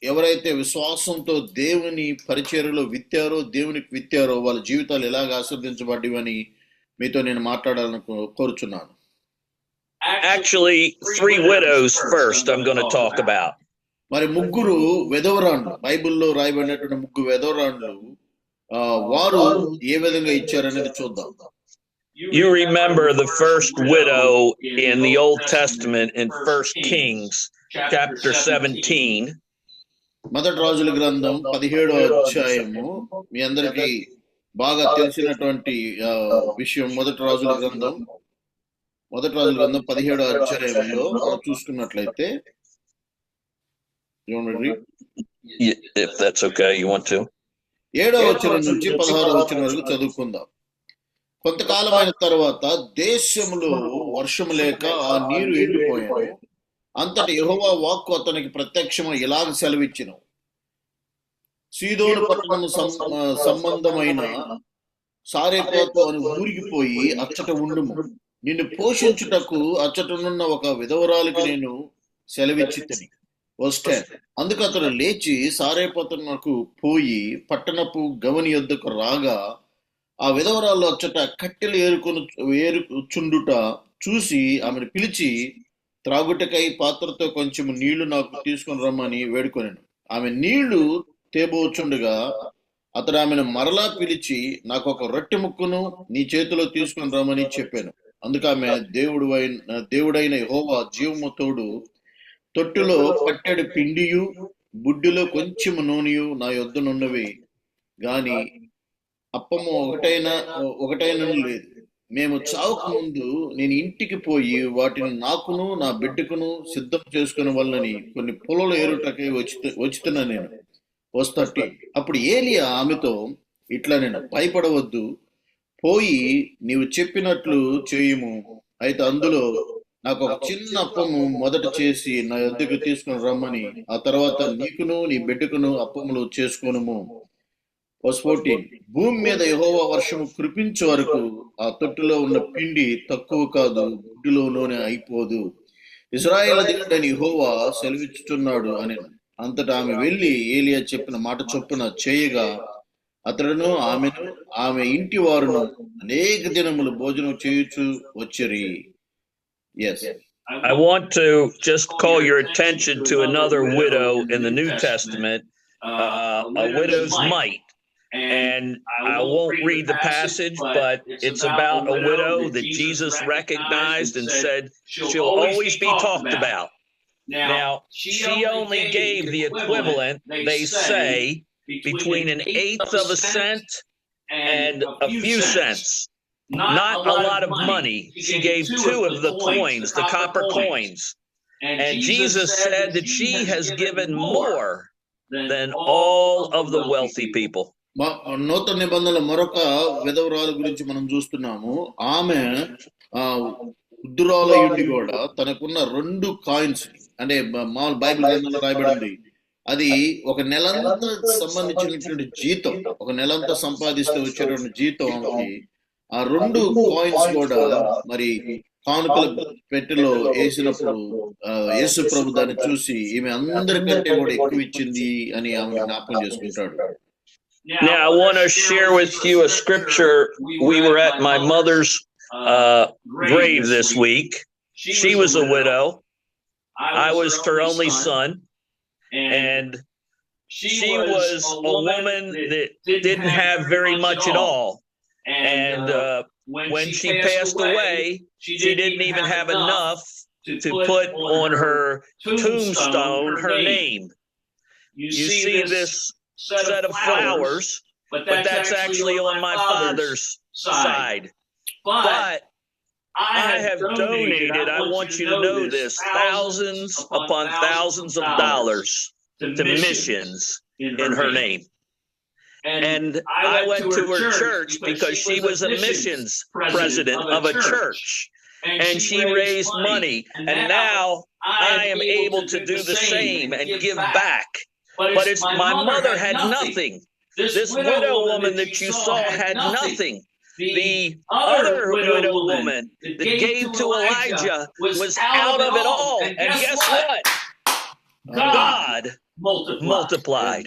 ఎవరైతే విశ్వాసంతో దేవుని పరిచర్యలో విత్తారో, దేవునికి విత్తారో, వాళ్ళ జీవితాలు ఎలాగ ఆశీర్వదించబడ్డవని మీతో నేను మాట్లాడాలని కోరుచున్నాను. Actually, 3 widows first I'm going to talk about. మరి ముగ్గురు విధవరాండ్లు, బైబిల్లో రాయబడినటువంటి ముగ్గురు విధవరాండ్లు వారు ఏ విధంగా ఇచ్చారనేది చూద్దాం. You remember the first widow in the Old Testament in 1 Kings chapter 17. మొదటి రాజుల గ్రంథం 17వ అధ్యాయము మీ అందరికీ బాగా తెలిసినటువంటి విషయం. మొదటి రాజుల గ్రంథం 17వ అధ్యాయంలో చూసుకున్నట్లయితే, if that's okay, you want to? 7వ వచనం నుంచి 16వ వచనం వరకు చదువుకుందాం. కొంతకాలమైన తర్వాత దేశంలో వర్షం లేక ఆ నీరు ఎండిపోయాను. అంతటి యెహోవా వాక్కు అతనికి ప్రత్యక్షమై ఇలాగ సెలవిచ్చెను, సీదోను పట్టణము సంబంధమైన సారెపోతు అని ఊరికి పోయి అచ్చట ఉండుము. నిన్ను పోషించుటకు అచ్చటనున్న ఒక విధవరాలికి నేను సెలవిచ్చితిని. అందుకు అతడు లేచి సారెపోతునకు పోయి పట్టణపు గవని యొద్దకు రాగా ఆ విధవరాలు అచ్చట కట్టెలు ఏరుచుండుట చూసి ఆమెను పిలిచి త్రాగుటకై పాత్రతో కొంచెం నీళ్లు నాకు తీసుకుని రమ్మని వేడుకొనెను. ఆమె నీళ్లు తేబోచుండగా అతడు ఆమెను మరలా పిలిచి నాకు ఒక రొట్టె ముక్కను నీ చేతిలో తీసుకుని రమ్మని చెప్పాను. అందుకు ఆమె దేవుడైన యెహోవా జీవము తోడు తొట్టులో పట్టెడు పిండియు బుడ్డిలో కొంచెం నూనెయు నా యొద్దనున్నవి గాని అప్పము ఒకటైనా లేదు. మేము చావుకు ముందు నేను ఇంటికి పోయి వాటిని నాకును నా బిడ్డకును సిద్ధం చేసుకునే వాళ్ళని కొన్ని పొలాలు ఏరుటకై వచ్చుతున్నా నేను వస్తట్టి. అప్పుడు ఏలియా ఆమెతో ఇట్లా, నేను భయపడవద్దు, పోయి నీవు చెప్పినట్లు చేయుము. అయితే అందులో నాకు ఒక చిన్న అప్పము మొదట చేసి నా యొద్దకు తీసుకుని రమ్మని, ఆ తర్వాత నీకును నీ బిడ్డకును అప్పములు చేసుకొనుము. 14 భూమి మీద యెహోవా వర్షము కురిపించే వరకు ఆ తొట్టులో ఉన్న పిండి తక్కువ కాదు, గుడ్డిలోనే అయిపోదు. ఇశ్రాయేలు దేవుడైన యెహోవా సెలవిచ్చుచున్నాడు అని. అంతటా ఆమె వెళ్లి ఏలియా చెప్పిన మాట చొప్పున చేయగా అతడును ఆమె ఇంటి వారును అనేక దినములు భోజనం చేయుచు వచ్చిరి. Yes. I want to just call your attention to another widow in the New Testament, a widow's mite. And I won't read the passage, but it's about a widow that Jesus recognized and said she'll always be talked about. Now, she only gave the equivalent, they say, between an eighth of a cent and a few cents. Not a lot of money. She gave 2 of the coins, the copper coins. And Jesus said that she has given more than all of the wealthy people. నూతన నిబంధనలో మరొక విధవరాలు గురించి మనం చూస్తున్నాము. ఆమె వృద్ధురాలయుండి కూడా తనకున్న 2 కాయిన్స్, అంటే బైబిల్ గ్రంథంలో రాయబడింది, అది ఒక నెలంతా సంబంధించినటువంటి జీతం, ఒక నెలంతా సంపాదిస్తూ వచ్చేటువంటి జీతం ఆమెకి ఆ 2 కాయిన్స్ కూడా మరి కానుకల పెట్టెలో వేసినప్పుడు యేసు ప్రభు దాన్ని చూసి ఈమె అందరికంటే కూడా ఎక్కువ ఇచ్చింది అని ఆమె జ్ఞాపకం చేసుకుంటాడు. Now, I want to share with you a scripture. We were at my mother's grave this week. She was a widow. I was her only son. And she was a woman that didn't have very much at all. And when she passed away, she didn't even have enough to put on her tombstone her name. You see this set of flowers, but that's actually on my father's side. But I have donated, I want you to know this, thousands upon thousands of dollars to missions in her name. And I went to her church because she was a missions president of a church. And she raised money. And now I am able to do the same and give back. But it's my mother had nothing. This widow woman that you saw had nothing. The other widow woman that gave to Elijah was out of it all. And guess what? God multiplied.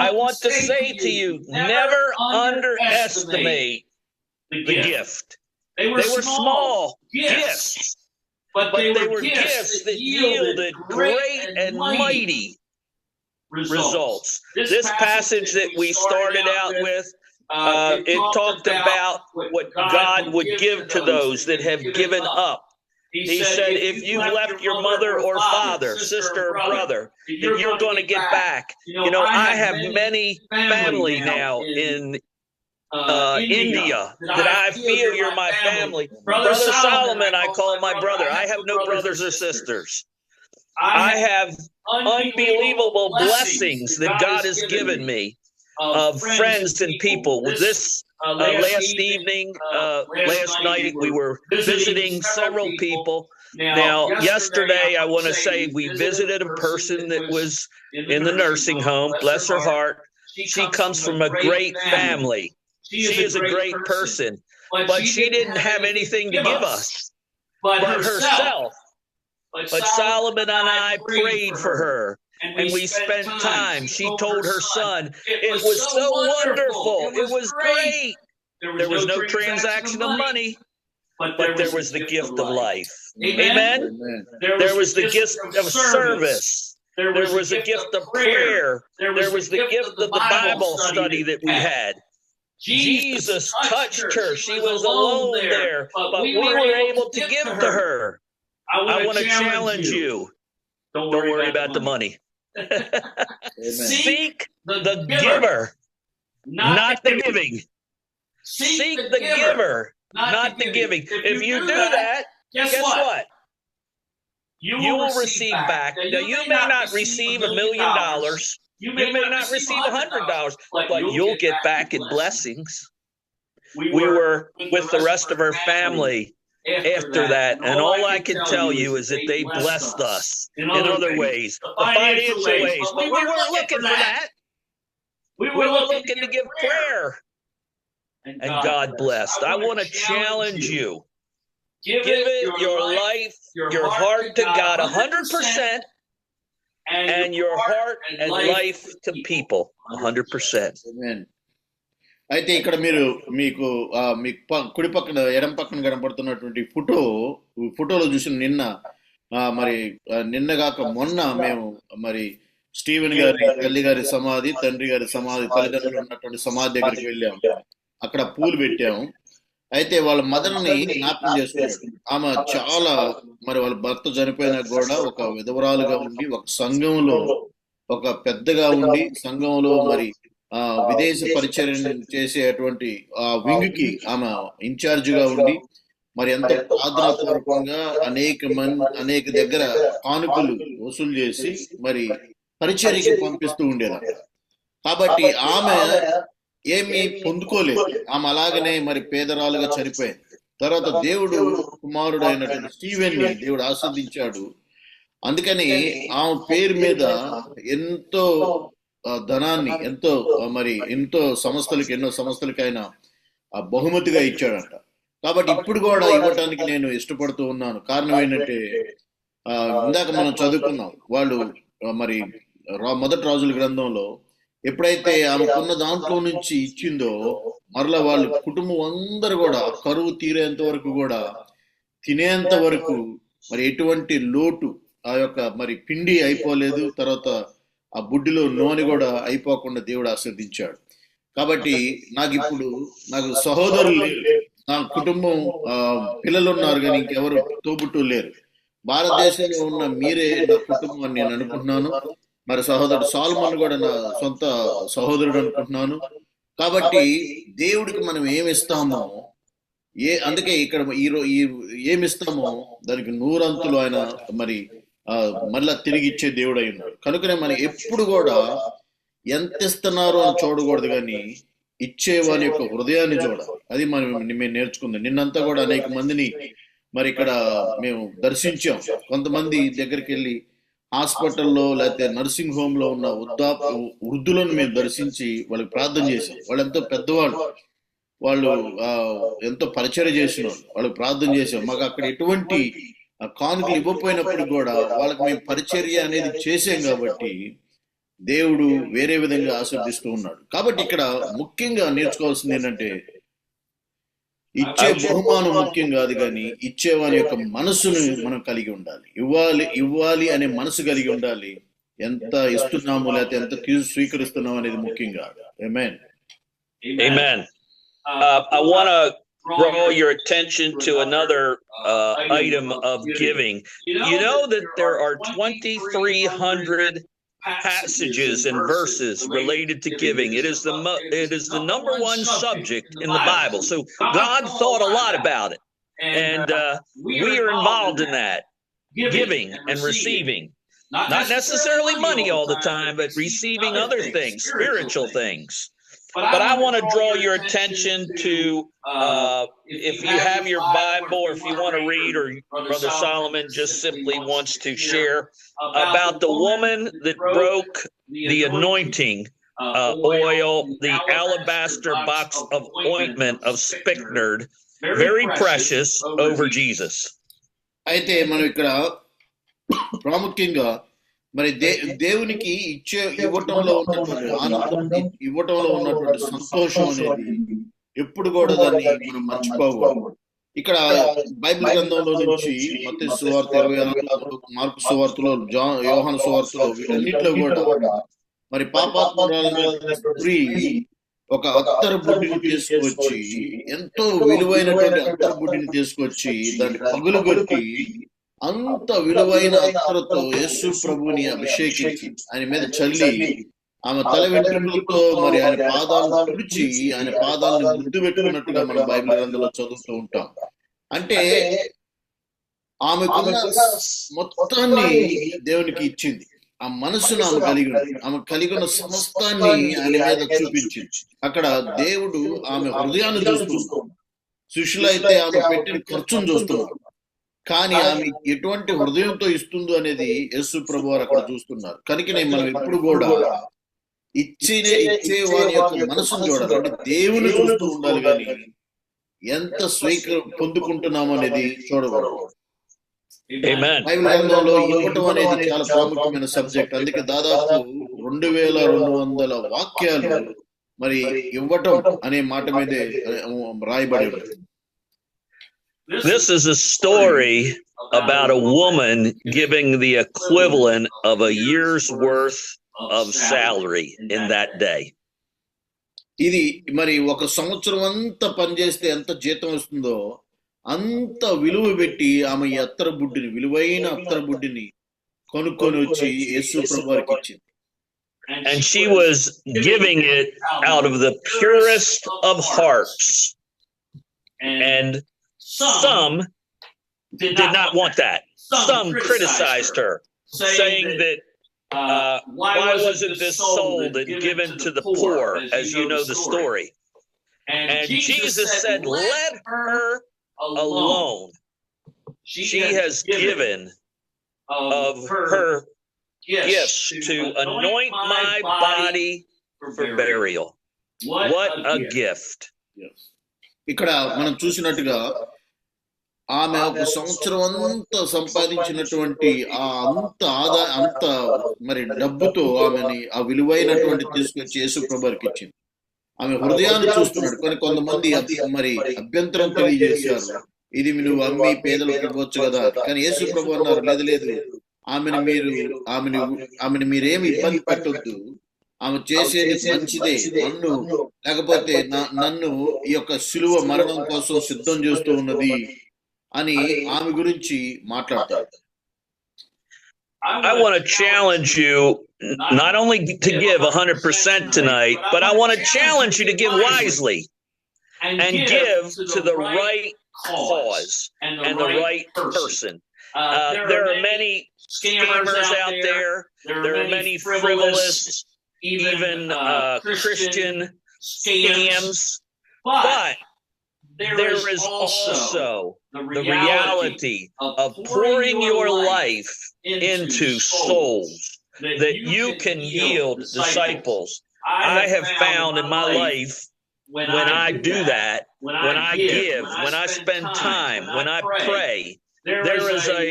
I want to say to you, never underestimate the gift. They were small gifts, but they were gifts that yielded great and mighty results. This passage that we started out with, it talked about what God would give to those that have given up. He said, if you've left your mother or father, sister or brother, that you're going to get back. You know, I have many family now in India that I feel you're my family. Brother Solomon, I call my brother. I have no brothers or sisters. I have unbelievable blessings that God has given me of friends and people. With this last evening, last night, we were visiting several people. Now, yesterday, I want to say we visited a person that was in the nursing home. Bless her heart. She comes from a great family. She is a great person, but she didn't have anything to give us but herself. But Solomon and I prayed for her. And we spent time. She told her son, it was so wonderful. It was great. There was no transaction of money, but there was the gift of life. Amen? There was the gift of service. There was a gift of prayer. There was the gift of the Bible study that we had. Jesus touched her. She was alone there, but we were able to give to her. I want to challenge you. Don't worry about the money. Seek the giver, not the giving. Seek the giver, not the giving. If you do that, guess what? You will receive back. Now, you may not receive $1 million. You may not receive $100, but you'll get back in blessings. We were with the rest of our family after that, and all I can tell you is that they blessed us in other ways, the financial ways, but we weren't looking for that. We were looking to give prayer, and God blessed. I want to challenge you. Give it your life, your heart to God 100%, and your heart and life to people 100%. Amen. అయితే ఇక్కడ మీకు కుడి పక్కన ఎడం పక్కన కనపడుతున్నటువంటి ఫోటోలో చూసిన నిన్నగాక మొన్న మేము మరి స్టీవెన్ గారి తల్లి గారి సమాధి, తండ్రి గారి సమాధి, తల్లిదండ్రులు ఉన్నటువంటి సమాధి దగ్గరికి వెళ్ళాము. అక్కడ పూలు పెట్టాము. అయితే వాళ్ళ మదర్ని జ్ఞాపకం చేసుకున్నాడు. ఆమె చాలా మరి వాళ్ళ భర్త చనిపోయినా కూడా ఒక విధవరాలుగా ఉండి, ఒక సంఘంలో ఒక పెద్దగా ఉండి, సంఘంలో మరి విదేశ పరిచర్య చేసేటువంటి ఆ వింగ్ కి ఆమె ఇన్ఛార్జ్ గా ఉండి మరి ఎంతో ప్రార్థనాపూర్వకంగా అనేక దగ్గర కానుకలు వసూలు చేసి మరి పరిచర్యకి పంపిస్తూ ఉండేది. కాబట్టి ఆమె ఏమీ పొందుకోలేదు. ఆమె అలాగనే మరి పేదరాలుగా చనిపోయింది. తర్వాత దేవుడు కుమారుడు అయినటువంటి స్టీవెన్ ని దేవుడు ఆస్వాదించాడు. అందుకని ఆమె పేరు మీద ఎంతో ధనాన్ని ఎంతో ఎంతో సంస్థలకి ఎన్నో సంస్థలకి ఆయన బహుమతిగా ఇచ్చాడంట. కాబట్టి ఇప్పుడు కూడా ఇవ్వటానికి నేను ఇష్టపడుతూ ఉన్నాను. కారణం ఏంటంటే ఇందాక మనం చదువుకున్నాం, వాళ్ళు మొదటి రాజుల గ్రంథంలో ఎప్పుడైతే ఆమెకున్న దాంట్లో నుంచి ఇచ్చిందో మరలా వాళ్ళ కుటుంబం అందరు కూడా కరువు తీరేంత వరకు కూడా తినేంత వరకు ఎటువంటి లోటు ఆ యొక్క పిండి అయిపోలేదు, తర్వాత ఆ బుడ్డిలో నూనె కూడా అయిపోకుండా దేవుడు ఆశీర్వదించాడు. కాబట్టి నాకు సహోదరులు లేరు, నా కుటుంబం పిల్లలు ఉన్నారు కానీ ఇంకెవరు తోబుట్టు లేరు. భారతదేశంలో ఉన్న మీరే నా కుటుంబం అని నేను అనుకుంటున్నాను. సహోదరుడు సాల్మన్ కూడా నా సొంత సహోదరుడు అనుకుంటున్నాను. కాబట్టి దేవుడికి మనం ఏమిస్తామో అందుకే ఇక్కడ ఏమిస్తామో దానికి నూరంతులు ఆయన మళ్ళా తిరిగి ఇచ్చే దేవుడు అయి ఉన్నాడు. కనుకనే మనం ఎప్పుడు కూడా ఎంత ఇస్తున్నారో అని చూడకూడదు, కానీ ఇచ్చేవాని యొక్క హృదయాన్ని చూడాలి. అది మేము నేర్చుకుందాం. నిన్నంతా కూడా అనేక మందిని ఇక్కడ మేము దర్శించాం. కొంతమంది దగ్గరికి వెళ్ళి హాస్పిటల్లో లేకపోతే నర్సింగ్ హోమ్ లో ఉన్న వృద్ధులను మేము దర్శించి వాళ్ళకి ప్రార్థన చేసాం. వాళ్ళు ఎంతో పెద్దవాళ్ళు, వాళ్ళు ఎంతో పరిచయం చేసిన వాళ్ళకి ప్రార్థన చేసాం. మాకు అక్కడ ఎటువంటి కానుకలు ఇవ్వకపోయినప్పుడు కూడా వాళ్ళకి మేము పరిచర్య అనేది చేసాం. కాబట్టి దేవుడు వేరే విధంగా ఆశీర్దిస్తూ ఉన్నాడు. కాబట్టి ఇక్కడ ముఖ్యంగా నేర్చుకోవాల్సింది ఏంటంటే ఇచ్చే బహుమానం ముఖ్యం కాదు, కానీ ఇచ్చేవాని యొక్క మనసును మనం కలిగి ఉండాలి. ఇవ్వాలి అనే మనసు కలిగి ఉండాలి. ఎంత ఇస్తున్నాము లేకపోతే ఎంత స్వీకరిస్తున్నాము అనేది ముఖ్యం కాదు. Amen. Amen. I want to draw your attention to another item of giving. You know that there are 2,300 passages and verses related to giving. It is the number one subject in the Bible. So God thought a lot about it, and we are involved in that, giving and receiving. Not necessarily money all the time, but receiving other things, spiritual things. But I want to draw your attention to, if you have your Bible or if you want to read, or Brother Solomon just simply wants to share about the woman that broke the anointing oil, the alabaster box of ointment of spikenard, very precious, over Jesus. అయితే మనం ఇక్కడ ప్రాముఖ్యంగా దేవునికి ఇవ్వటంలో ఉన్నటువంటి ఆనందం, ఇవ్వటంలో ఉన్నటువంటి సంతోషం అనేది ఎప్పుడు కూడా దాన్ని మనం మర్చిపోకూడదు. ఇక్కడ బైబిల్ గ్రంథంలో నుంచి మత్తయి సువార్త 26, మార్కు సువార్తలో, యోహాను సువార్తలో, వీటన్నిటిలో కూడా పాపాత్మురాలైన స్త్రీ ఒక అత్తరు బుడ్డిని తీసుకొచ్చి, ఎంతో విలువైనటువంటి అత్తరు బుడ్డిని తీసుకొచ్చి దాన్ని పగులుగొట్టి అంత విలువైన అత్తరుతో యేసు ప్రభుని అభిషేకించి ఆయన మీద చల్లి ఆమె తల వెంట్రుకలతో ఆయన పాదాలను తుడిచి ఆయన పాదాలను ముద్దు పెట్టుకున్నట్టుగా మనం బైబిల్ గ్రంథంలో చదువుతూ ఉంటాం. అంటే ఆమెకున్న మొత్తాన్ని దేవునికి ఇచ్చింది. ఆ మనసును ఆమె కలిగి ఉన్న సమస్తాన్ని ఆయన మీద చూపించింది. అక్కడ దేవుడు ఆమె హృదయాన్ని చూస్తున్నాడు. శిష్యులు అయితే ఆమె పెట్టిన ఖర్చును చూస్తున్నారు, కానీ ఆమె ఎటువంటి హృదయంతో ఇస్తుందో అనేది యేసు ప్రభు వారు అక్కడ చూస్తున్నారు. కనుకనే మనం ఎప్పుడు కూడా ఇచ్చే వారి యొక్క మనసును చూడాలి. అంటే దేవుని చూస్తూ ఉండాలి, కానీ ఎంత పొందుకుంటున్నాం అనేది చూడకూడదు. బైబిల్ గ్రంథంలో ఇవ్వటం అనేది చాలా ప్రాముఖ్యమైన సబ్జెక్ట్. అందుకే దాదాపు 2200 వాక్యాలు ఇవ్వటం అనే మాట మీదే రాయబడి ఉంది. This is a story about a woman giving the equivalent of a year's worth of salary in that day. ఇది ఒక సంవత్సరం అంతా పనిచేస్తే ఎంత జీతం వస్తుందో అంత విలువ పెట్టి ఆమె ఈ అత్తర బుడ్డిని, విలువైన అత్తర బుడ్డిని కొనుక్కొని వచ్చి యేసు ప్రభు వారికి ఇచ్చింది. And she was giving it out of the purest of hearts. And some did not want that. Some criticized her, saying that why wasn't this sold and given to the poor, as you know the story? And Jesus said, let her alone. She has given of her gifts to anoint my body for burial. What a gift. ఇక్కడ మనం చూసినట్టుగా ఆమె ఒక సంవత్సరం అంతా సంపాదించినటువంటి అంత మరి డబ్బుతో ఆమెని ఆ విలువైనటువంటి తీసుకొచ్చి యేసు ప్రభువుకి ఇచ్చింది. ఆమె హృదయాన్ని చూస్తున్నాడు. కొంతమంది మరి అభ్యంతరం తెలియజేశారు, ఇది నువ్వు అమ్మి పేదలకు ఇవ్వచ్చు కదా. కానీ యేసు ప్రభు అన్నారు, లేదు, ఆమెను మీరేమి ఇబ్బంది పెట్టొద్దు, ఆమె చేసేది మంచిదే, లేకపోతే నన్ను ఈ యొక్క సిలువ మరణం కోసం సిద్ధం చేస్తూ ఉన్నది అని ఆమె గురించి మాట్లాడతారు. I want to challenge you not only to give 100% tonight, but I want to challenge you to give wisely and give to the right cause and the right person. There are many scammers out there. There are many frivolous, even Christian scams. But there is also the reality of pouring your life into souls that you can yield disciples. I have found in my life, when I do that, when I give, when I spend time, when I pray, there is a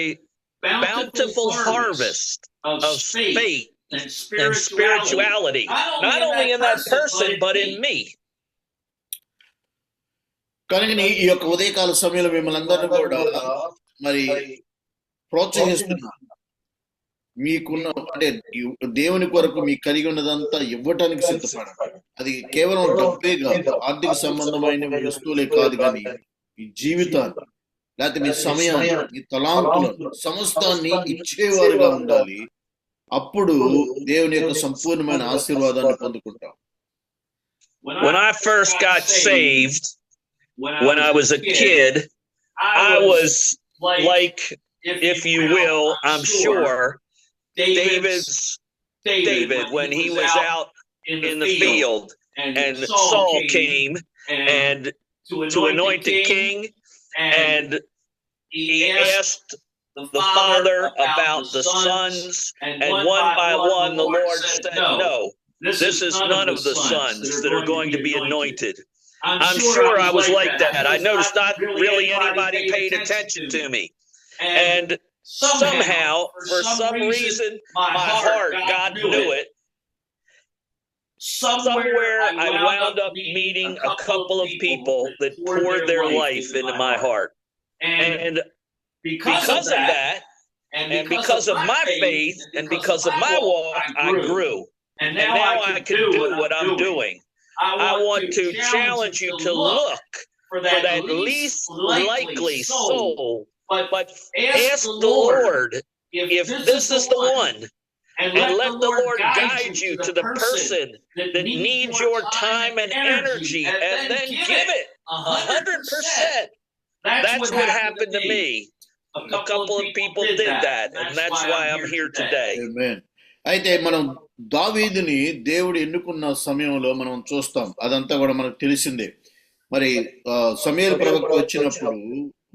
bountiful harvest of faith and spirituality, not only in that person, but in me. కనుక ఈ యొక్క ఉదయకాల సమయంలో మిమ్మల్ని అందరినీ కూడా మరి ప్రోత్సహిస్తున్నాను. మీకున్న అంటే దేవుని కొరకు మీకు కలిగి ఉన్నదంతా ఇవ్వటానికి సిద్ధపడండి. అది కేవలం డబ్బే కాదు, ఆర్థిక సంబంధమైన వస్తువులే కాదు, కానీ మీ జీవితాన్ని, లేకపోతే మీ సమయాన్ని, మీ తలాంతులను, సమస్తాన్ని ఇచ్చేవారుగా ఉండాలి. అప్పుడు దేవుని యొక్క సంపూర్ణమైన ఆశీర్వాదాన్ని పొందుకుంటాం. When I first got saved, when I was a kid, I was like, if you will, I'm sure, David when he was out in the field and Saul came and to anoint the king, and he asked the father about the sons, and one by one the Lord said, no, this is none of the sons that are going to be anointed. I'm sure I was like that. I noticed not really anybody paid attention to me. And somehow, for some reason, my heart, God knew it. Somewhere I wound up meeting a couple of people that poured their life into my heart. And because of that, and because of my faith, and because of my walk, I grew. And now I can do what I'm doing. I want to challenge you to look for that least likely soul, but ask the Lord if this is the one, and let the Lord guide you to the person that needs your time and energy, and then give it 100%. That's what happened to me. A couple of people did that, and that's why I'm here today. Amen. అయితే మనం దావీదుని దేవుడు ఎన్నుకున్న సమయంలో మనం చూస్తాం, అదంతా కూడా మనకు తెలిసిందే. మరి సమూయేలు ప్రవక్త వచ్చినప్పుడు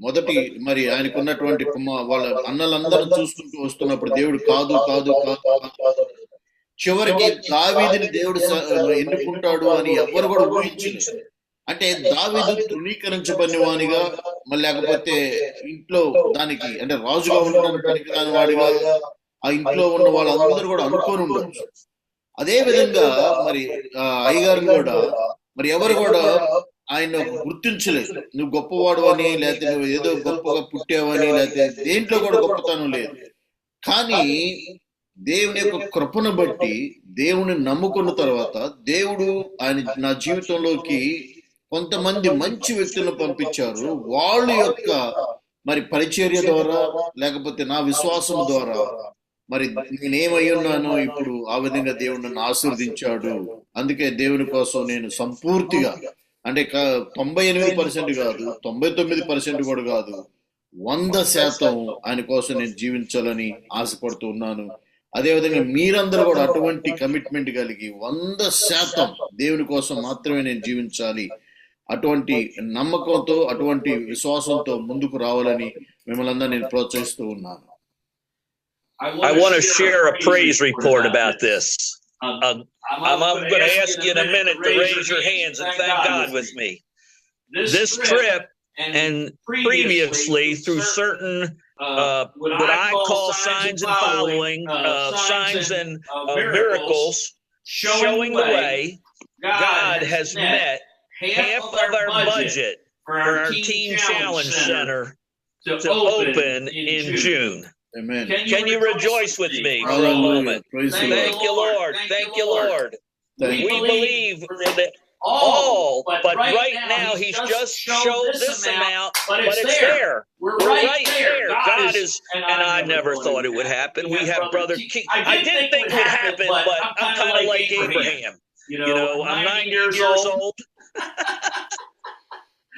మొదటి మరి ఆయనకు ఉన్నటువంటి వాళ్ళ అన్నలందరూ చూసుకుంటూ వస్తున్నప్పుడు దేవుడు కాదు చివరికి దావీదుని దేవుడు ఎన్నుకుంటాడు అని ఎవరు కూడా ఊహించలేదు. అంటే దావీదు తృణీకరించబడిన వానిగా, మళ్ళీ లేకపోతే ఇంట్లో దానికి అంటే రాజుగా ఉండడానికి పనికిరాని వాడిగా ఆ ఇంట్లో ఉన్న వాళ్ళందరూ కూడా అనుకోని ఉండొచ్చు. అదే విధంగా మరి అయ్యగారిని కూడా మరి ఎవరు కూడా ఆయన గుర్తించలేదు. నువ్వు గొప్పవాడు అని, లేకపోతే నువ్వు ఏదో గొప్పగా పుట్టావని, లేకపోతే దేంట్లో కూడా గొప్పతనం లేదు. కానీ దేవుని యొక్క కృపను బట్టి దేవుని నమ్ముకున్న తర్వాత దేవుడు నా జీవితంలోకి కొంతమంది మంచి వ్యక్తులను పంపించారు. వాళ్ళ యొక్క మరి పరిచర్య ద్వారా, లేకపోతే నా విశ్వాసం ద్వారా మరి నేనేమై ఉన్నానో ఇప్పుడు ఆ విధంగా దేవుడు నన్ను ఆశీర్వదించాడు. అందుకే దేవుని కోసం నేను సంపూర్తిగా అంటే 98% కాదు, 99% కూడా కాదు, 100% ఆయన కోసం నేను జీవించాలని ఆశపడుతూ ఉన్నాను. అదేవిధంగా మీరందరూ కూడా అటువంటి కమిట్మెంట్ కలిగి 100% దేవుని కోసం మాత్రమే నేను జీవించాలి, అటువంటి నమ్మకంతో, అటువంటి విశ్వాసంతో ముందుకు రావాలని మిమ్మల్ని అందరూ నేను ప్రోత్సహిస్తూ ఉన్నాను. I want to share a praise report about this. I'm going to ask you in a minute to raise your hands and thank God with me. This trip and previously through certain what I call signs and following, signs and miracles showing the way, God has met half of our budget for our Teen Challenge Center to open in June. Amen. Can you rejoice with me for a moment? Thank you, Lord. Thank you, Lord. We believe that all, but right now he's just showed this amount, but it's there. We're right there. God is, and I never thought it would happen. We have Brother King. I didn't think it would happen, but I'm kind of like Abraham. You know, I'm 9 years old.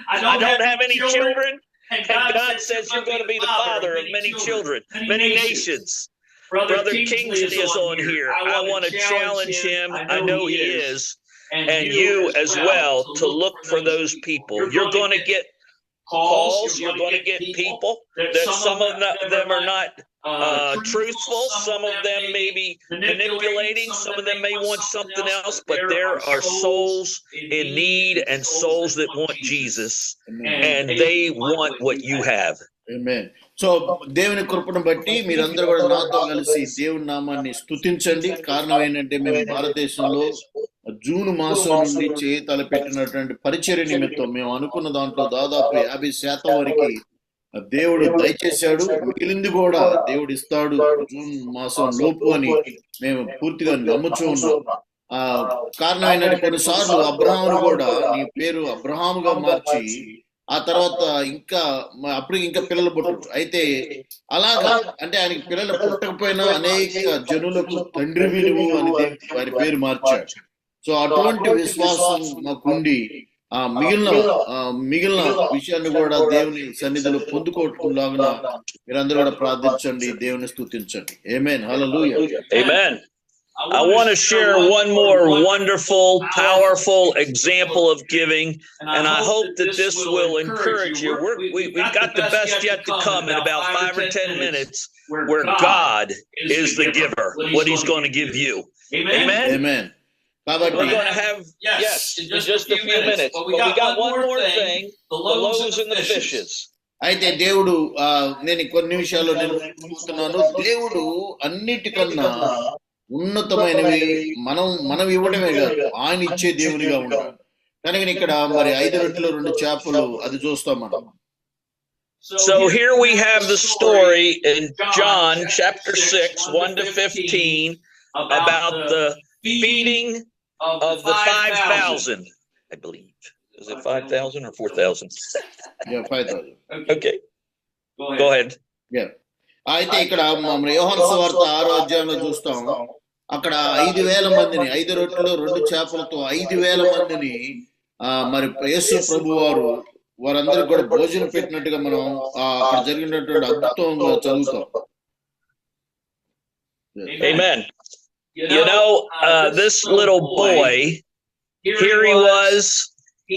I don't have any children. And God says you're going to be the father of many children, many nations. Brother Kingston is on here. I want to challenge him. I know he is. And you as well to look for those people. You're going to get calls. You're going to get people that some of them are not truthful. Some of them may be manipulating. Some of them may want something else. But there are souls in need and souls that want Jesus. And they want what you have. Amen. So దేవుని కృపను బట్టి మీరందరూ కూడా నాతో కలిసి దేవుని నామాన్ని స్తుతించండి. కారణం ఏంటంటే మేము భారతదేశంలో జూన్ మాసం నుండి తలపెట్టినటువంటి పరిచర్య నిమిత్తం మేము అనుకున్న దాంట్లో దాదాపు 50% వరకు దేవుడు దయచేశాడు. మిగిలింది కూడా దేవుడు ఇస్తాడు జూన్ మాసం లోపు అని మేము పూర్తిగా నమ్ముచూ ఉన్నాం. కారణం ఏంటంటే కొన్నిసార్లు అబ్రహామును కూడా నీ పేరు అబ్రహాముగా మార్చి ఆ తర్వాత అప్పుడు ఇంకా పిల్లలు పుట్టరు. అయితే అలాగా అంటే ఆయనకి పిల్లలు పుట్టకపోయినా అనేక జనులకు తండ్రి విలువ అని వారి పేరు మార్చాడు. సో అటువంటి విశ్వాసం మాకుండి మిగిలిన విషయాన్ని కూడా దేవుని సన్నిధిలో పొందుకోవటంలాగా మీరందరూ కూడా ప్రార్థించండి, దేవుని స్తుతించండి. ఆమేన్. హల్లెలూయా. ఆమేన్. I want to share one more wonderful, powerful example of giving, and I hope that this will encourage you. We've got the best yet to come in about 5 or 10 minutes, where God is the giver, what he's going to give you. Amen? Amen. We're going to have, yes, in just a few minutes, but we got one more thing, the loaves and the fishes. అయితే దేవుడు నేను కొన్ని నిమిషాల్లో నేను చూస్తున్నాను. దేవుడు అన్నిటికన్నా ఉన్నతమైనవి మనం ఇవ్వడమే కాదు, ఆయన ఇచ్చే దేవునిగా ఉన్నాడు. కనుక ఇక్కడ మరి 5 రొట్టెలు 2 చేపలు అది చూస్తాం మనం. So here we have the story in John chapter 6, 1 to 15 about the feeding of the 5,000, I believe. Is it 5,000 or 4,000? Yeah, 5,000. Okay. Go ahead. Yeah. అయితే ఇక్కడ యోహాను సువార్త 6వ అధ్యాయంలో చూస్తాం. అక్కడ 5,000 మందిని 5 రొట్టెలు 2 చేపలతో 5,000 మందిని మరి యేసు ప్రభు వారందరికి కూడా భోజనం పెట్టినట్టుగా మనం అక్కడ జరిగినటువంటి అద్భుతంగా చదువుతాం. Amen. You know, this little boy, here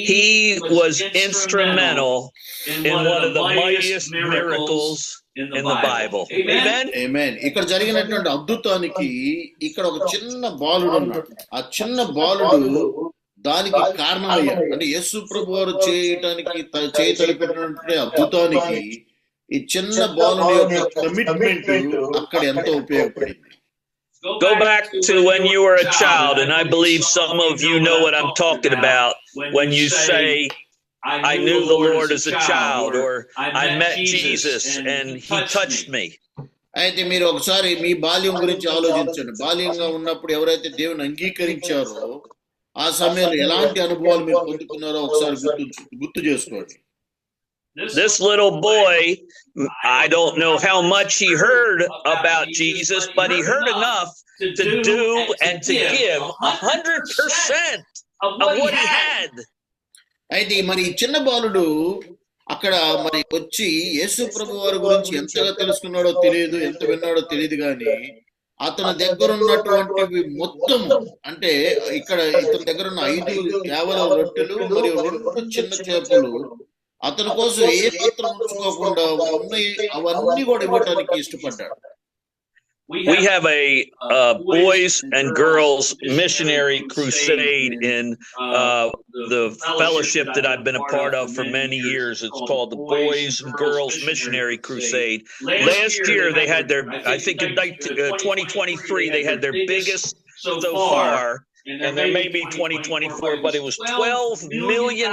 he was instrumental in one of the mightiest miracles in the Bible. Amen. Amen. ఇక్కడ జరిగినటువంటి అద్భుతానికి ఇక్కడ ఒక చిన్న బాలుడు ఉన్నాడు. ఆ చిన్న బాలుడు దానికి కారణమయ్యాడు. అంటే యేసు ప్రభు వారు చేయతలిపెట్టినటువంటి అద్భుతానికి ఈ చిన్న బాలుడి యొక్క కమిట్మెంట్ అక్కడ ఎంతో ఉపయోగపడింది. Go back to when you were a child, and I believe some of you know what I'm talking about when you say, I knew the Lord as a child, or I met Jesus and he touched me. అయితే మీరు ఒకసారి మీ బాల్యం గురించి ఆలోచించండి. బాల్యంగా ఉన్నప్పుడు ఎవరైతే దేవుని అంగీకరించారో ఆ సమయంలో ఎలాంటి అనుభవాలు మీరు పొందుకున్నారో ఒకసారి గుర్తు చేసుకోండి. This little boy, I don't know how much he heard about Jesus, but he heard enough to do and to give 100% of what he had. అయితే మరి చిన్న బాలుడు అక్కడ మరి వచ్చి యేసు ప్రభు వారి గురించి ఎంతగా తెలుసుకున్నాడో తెలియదు, ఎంత విన్నాడో తెలియదు, కానీ అతని దగ్గర ఉన్నటువంటివి మొత్తం అంటే ఇక్కడ ఇతని దగ్గర ఉన్న 5 రొట్టెలు మరియు 2 చిన్న చేపలు అతని కోసం ఏ మాత్రం ఉంచుకోకుండా ఉన్నాయి అవన్నీ కూడా ఇవ్వటానికి ఇష్టపడ్డాడు. We have a boys and girls missionary crusade in the fellowship that I've been a part of for many years. It's called the Boys and Girls Missionary Crusade. Last year they had their, I think in 2023, they had their biggest so far, and there may be 2024, but it was $12 million.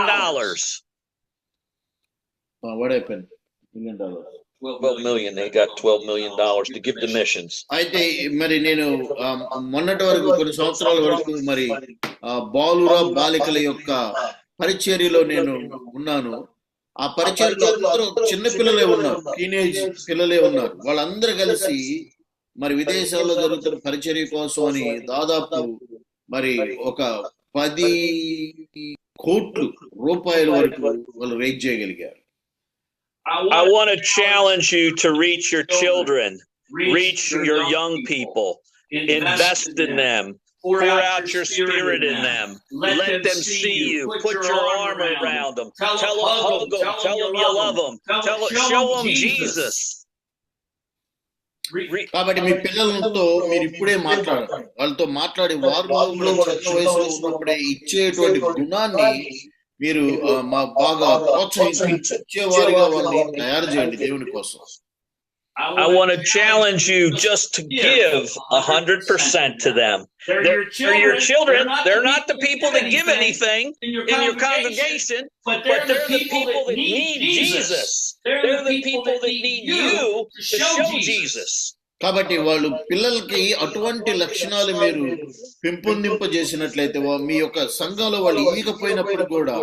What happened? $1 million. 12 million. They got $12 million to give to missions. అయితే మరి నేను మొన్నటి వరకు కొన్ని సంవత్సరాల వరకు మరి బాలుర బాలికల యొక్క పరిచర్యలో నేను ఉన్నాను. ఆ పరిచర్యలో అందరూ చిన్న పిల్లలే ఉన్నారు, టీనేజ్ పిల్లలే ఉన్నారు. వాళ్ళందరూ కలిసి మరి విదేశాల్లో జరుగుతున్న పరిచర్య కోసం అని దాదాపు మరి ఒక 10 కోట్ల రూపాయల వరకు వాళ్ళు రైజ్ చేయగలిగారు. I want to challenge you to reach your children, reach your young people, invest in them, pour out your spirit in them, let them see you, put your arm around them, tell them, hug them, tell them you love them, show them Jesus. కాబట్టి మీ పిల్లలతో మీరు ఇప్పుడే మాట్లాడాలి. వాళ్ళతో మాట్లాడి వారిలో చిన్న వయసులో ఉన్నప్పుడే ఇచ్చేటువంటి గుణాన్ని మీరు బాగా ప్రోత్సహించేవారిగా వాళ్ళని తయారు చేయండి దేవుని కోసం. I want to challenge you just to give 100% to them. They're your children. They're not the people that give anything in your congregation, but they're the people that need Jesus. They're the people that need you to show Jesus. కాబట్టి వాళ్ళు పిల్లలకి అటువంటి లక్షణాలు మీరు పెంపొందింపజేసినట్లయితే మీ యొక్క సంఘంలో వాళ్ళు ఇవ్వకపోయినప్పుడు కూడా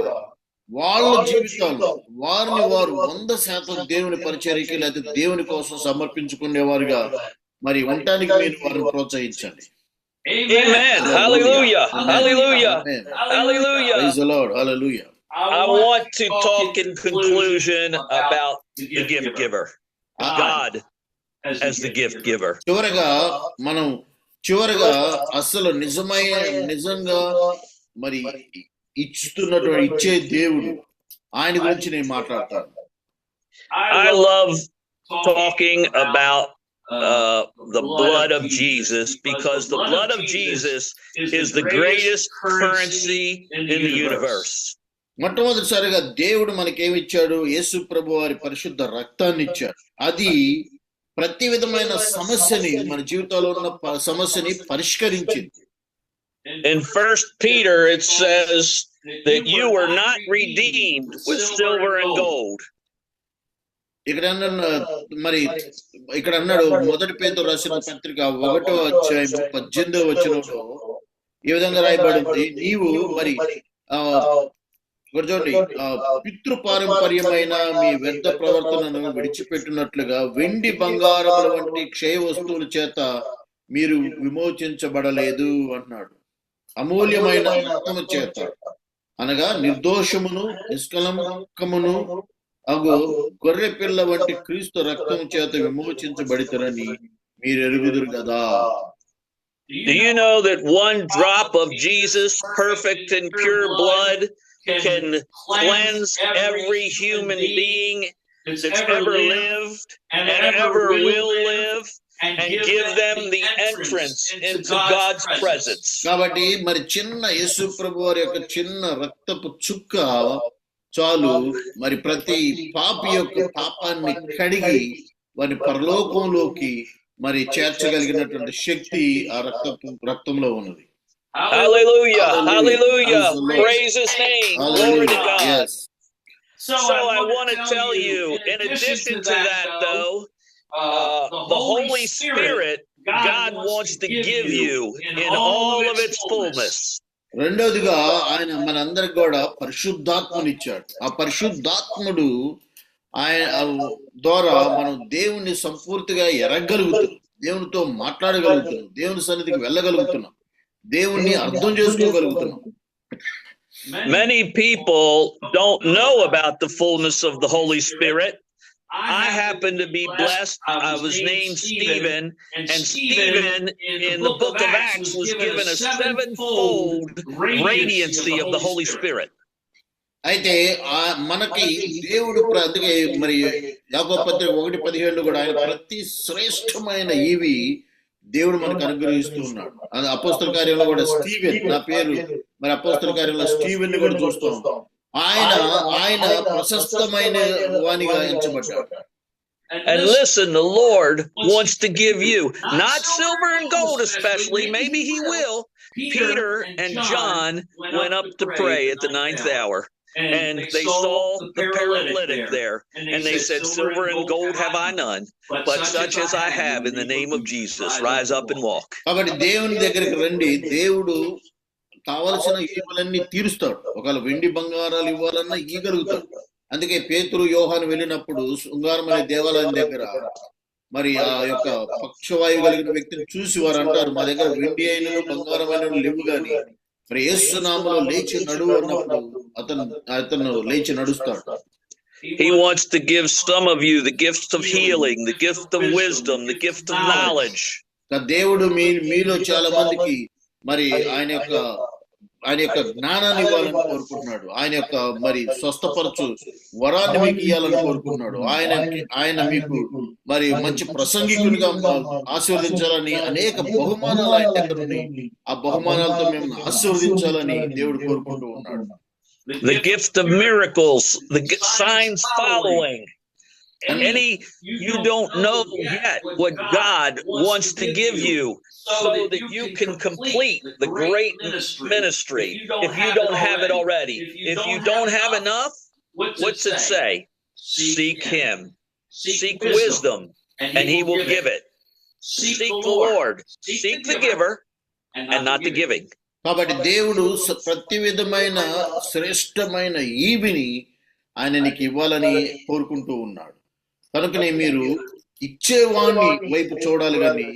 వాళ్ళ జీవితాల్లో వారిని వారు 100% దేవుని పరిచర్యకి లేదా దేవుని కోసం సమర్పించుకునేవారుగా మరి ఉండటానికి మీరు వారిని ప్రోత్సహించండి. Amen. Hallelujah. Hallelujah. Hallelujah. Praise the Lord. Hallelujah. I want to talk in conclusion about the gift giver. God as the gift giver. చివరగా అసలు నిజంగా మరి ఇచ్చే దేవుడు ఆయన గురించి నేను మాట్లాడతాను. I love talking about the blood of Jesus because the blood of Jesus is the greatest currency in the universe. మొట్టమొదటిసారిగా దేవుడు మనకేమిచ్చాడు? యేసు ప్రభు వారి పరిశుద్ధ రక్తాన్ని ఇచ్చాడు. అది ప్రతి విధమైన సమస్యని మన జీవితంలో ఉన్న సమస్యని పరిష్కరించింది. In 1 Peter it says that you were not redeemed with silver and gold. ఇక్కడ అన్నాడు మొదటి పేతురు రాసిన పత్రిక 1వ అధ్యాయం 18వ వచనంలో ఈ విధంగా రాయబడింది, నీవు మరి చూడండి పితృపారంపర్యమైన మీ వ్యర్థ ప్రవర్తనను విడిచిపెట్టినట్లుగా వెండి బంగారముల వంటి క్షయ వస్తువుల చేత మీరు విమోచించబడలేదు అన్నాడు. అమూల్యమైన రక్తము చేత అనగా నిర్దోషమును నిష్కలంకమును అగు గొర్రె పిల్ల వంటి క్రీస్తు రక్తము చేత విమోచించబడితరని మీరు ఎరుగుదురు కదా. Do you know that one drop of Jesus' perfect and pure blood can cleanse every human being that's ever lived and ever will live and give them the entrance into God's presence? కాబట్టి మరి చిన్న యేసు ప్రభు వారి యొక్క చిన్న రక్తపు చుక్క చాలు మరి ప్రతి పాపి యొక్క పాపాన్ని కడిగి వారి పరలోకంలోకి మరి చేర్చగలిగినటువంటి శక్తి ఆ రక్తంలో ఉన్నది. Hallelujah. Hallelujah. Praise his name. Glory to God. Yes. So I want to tell you, in addition to that, though, the Holy Spirit, God wants to give you in all of its fullness. రెండోదిగా ఆయన మనందరికి కూడా పరిశుద్ధాత్మనిచ్చాడు. ఆ పరిశుద్ధాత్ముడు ఆయన ద్వారా మనం దేవుణ్ణి సంపూర్తిగా ఎరగలుగుతున్నాం, దేవునితో మాట్లాడగలుగుతున్నాం, దేవుని సన్నిధికి వెళ్ళగలుగుతున్నాం, దేవుణ్ణి అర్థం చేసుకోగలుగుతున్నాం. Many people don't know about the fullness of the Holy Spirit. I happen to be blessed. I was named Stephen, and Stephen in the book of Acts was given a 7-fold radiancy of the Holy Spirit. అయితే మనకి దేవుడు అందుకే మరి యాకోబు పత్రిక 1:17 కూడా ఆయన ప్రతి శ్రేష్టమైన ఈవి దేవుడు మనకు అనుగ్రహిస్తూ ఉన్నాడు. అది అపోస్తల కార్యంలో కూడా స్టీవెన్, నా పేరు మరి అపోస్తల కార్యంలో స్టీవెన్ కూడా చూస్తాం. ఆయన ప్రశస్తమైన వానిగా ఎంచబడ్డాడు. And listen, the Lord wants to give you not silver and gold, especially. Maybe He will. Peter and John went up to pray at the 9th hour, and they saw the paralytic there, and they said, "Silver and gold have I none, but such as I have in the name of Jesus, rise up and walk." కాబట్టి దేవుని దగ్గరికి రండి. దేవుడు కావలసిన ఈవులన్నీ తీరుస్తాడు. ఒకవేళ వెండి బంగారాలు ఇవ్వాలన్నా ఇవ్వగలుగుతాడు. అందుకే పేతురు యోహాను వెళ్ళినప్పుడు శృంగారం అనే దేవాలయం దగ్గర మరి ఆ యొక్క పక్షవాయువు కలిగిన వ్యక్తిని చూసి వారు అంటారు, మా దగ్గర వెండి అయిన బంగారం అయిన లేవు గాని మరి యేసు నామములో లేచి నడువు అన్నప్పుడు అతను లేచి నడుస్తాడు. He wants to give some of you the gift of healing, the gift of wisdom, the gift of knowledge. దేవుడు మీలో చాలా మందికి మరి ఆయన యొక్క జ్ఞానాన్ని ఇవ్వాలని కోరుకుంటున్నాడు. ఆయన యొక్క మరి స్వస్థపరచు వరాన్ని మీకు ఇవ్వాలని కోరుకుంటున్నాడు. ఆయన మీకు మరి మంచి ప్రసంగికునిగా ఆశీర్వదించాలని అనేక బహుమానాలు ఆయన దగ్గర ఉన్నాయి. ఆ బహుమానాలతో మేము ఆశీర్వదించాలని దేవుడు కోరుకుంటూ ఉన్నాడు. The gift of miracles, the signs following. And you don't know yet what God wants to give you so that you can complete the great ministry if you don't have it already. If you don't have enough, what's it say? Seek Him. Seek wisdom, and He will give it. Seek the Lord. Seek the giver, and not the giving. కాబట్టి దేవుడు ప్రతి విధమైన శ్రేష్టమైన ఈవిని ఆయన నీకు ఇవ్వాలని కోరుకుంటూ ఉన్నాడు. కనుకనే మీరు ఇచ్చేవాణ్ణి వైపు చూడాలి కానీ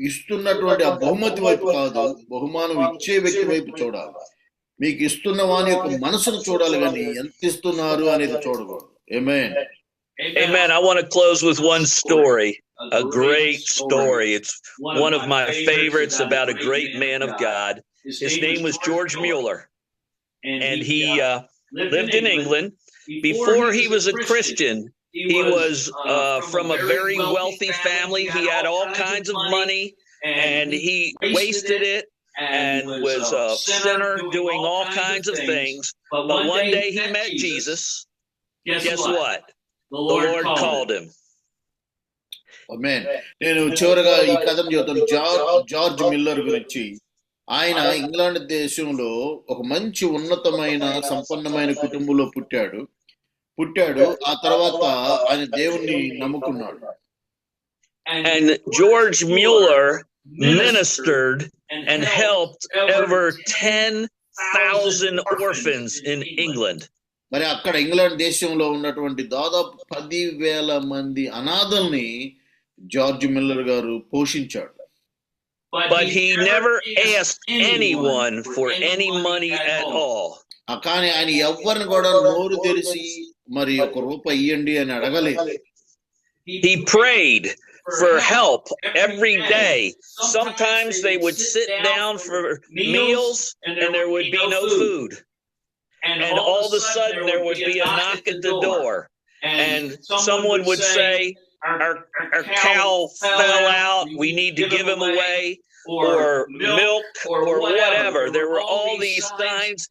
ఇస్తున్నటువంటి ఆ బహుమతి వైపు కాదు. బహుమానం ఇచ్చే వ్యక్తి వైపు చూడాలి. మీకు ఇస్తున్న వాని యొక్క మనసును చూడాలి కానీ ఎంత ఇస్తున్నారు అనేది చూడకూడదు. Amen. Amen. I want to close with one story, a great story. It's one of my favorites about a great man of God. His name was George Mueller, and he lived in England. Before he was a Christian, he was from a very wealthy family. He had all kinds of money, and he wasted it and was a sinner doing all kinds of things. But one day he met Jesus. Guess what? The Lord called him. Amen. నేను చివరగా ఈ కథను చెబుతాను. George Miller గురించి. ఆయన England దేశంలో ఒక మంచి ఉన్నతమైన సంపన్నమైన కుటుంబంలో పుట్టాడు. ఆ తర్వాత ఆయన దేవుణ్ణి నమ్ముకున్నాడు. And George Mueller ministered and helped over 10,000 orphans in England. మరి అక్కడ ఇంగ్లాండ్ దేశంలో ఉన్నటువంటి దాదాపు 10,000 మంది అనాథల్ని జార్జ్ మిల్లర్ గారు పోషించాడు. But he never asked anyone for any money at all. కానీ ఆయన ఎవరిని కూడా నోరు తెరిచి మరి ₹1 ఇయ్యండి అని అడగలేదు. He prayed for help every day. Sometimes they would sit down for meals and there would be no food. And all of a sudden there would be a knock at the door. And someone would say, our cow fell out, we need to give him away, or milk, or whatever. There were all these signs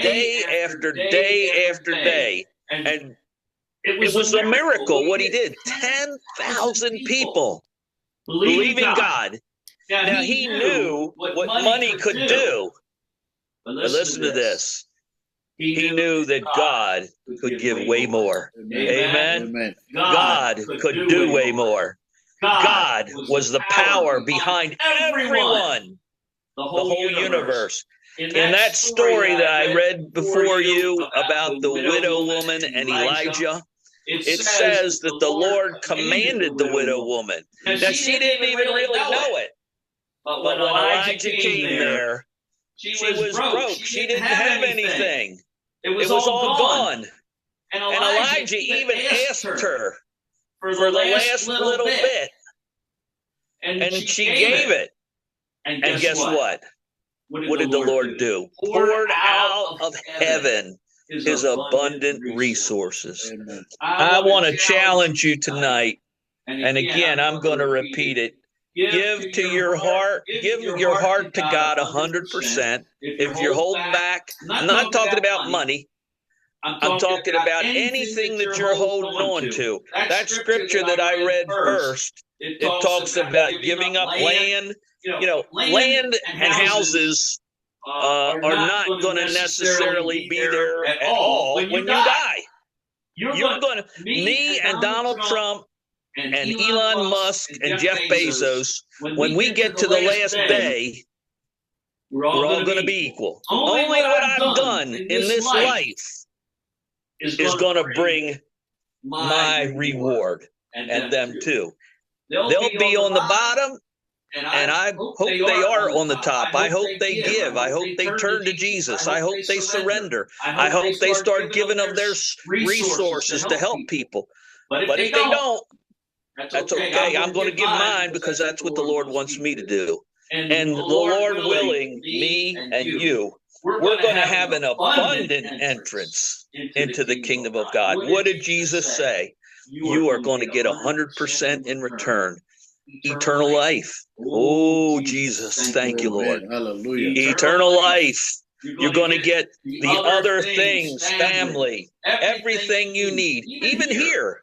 day after day after day. And it was a miracle what he did. 10,000 people believing God. Now he knew what money could do. But listen to this. He knew that God could give way more. Amen. God could do way more. God was the power behind everyone, the whole universe. In that story that I read before you about the widow woman and Elijah, it says that the Lord commanded the widow woman. Now, she didn't even really know it. But when Elijah came there, she was broke. She didn't have anything. It was all gone. And Elijah even asked her for the last little bit. And she gave it. And guess what? What did the Lord do? Poured out of heaven his abundant resources. I want to challenge you tonight. And again, I'm going to repeat it. Give to your heart. Give your heart to God 100%. If you're holding back, I'm not talking about money. I'm talking about anything that you're holding on to. That scripture that I read first, it talks about giving up land. You know, land and houses are not going to necessarily be there at all when you die. You're going to, me and Donald Trump and Elon Musk and Jeff Bezos, when we get to the last day, we're all going to be equal. Only what I've done in this life is going to bring my reward and them too. They'll be on the bottom, and I hope they are on the top. I hope they give. I hope they turn to Jesus. I hope they surrender. I hope they start giving of their resources to help people. But if they don't, that's okay. I'm going to give mine because that's what the Lord wants me to do. And the Lord willing, me and you, we're going to have an abundant entrance into the kingdom of God. What did Jesus say? You are going to get 100% in return. Eternal life. Oh, Jesus. Thank you, Lord. Hallelujah. Eternal life. You're going to get the other things, family, everything you need, even here.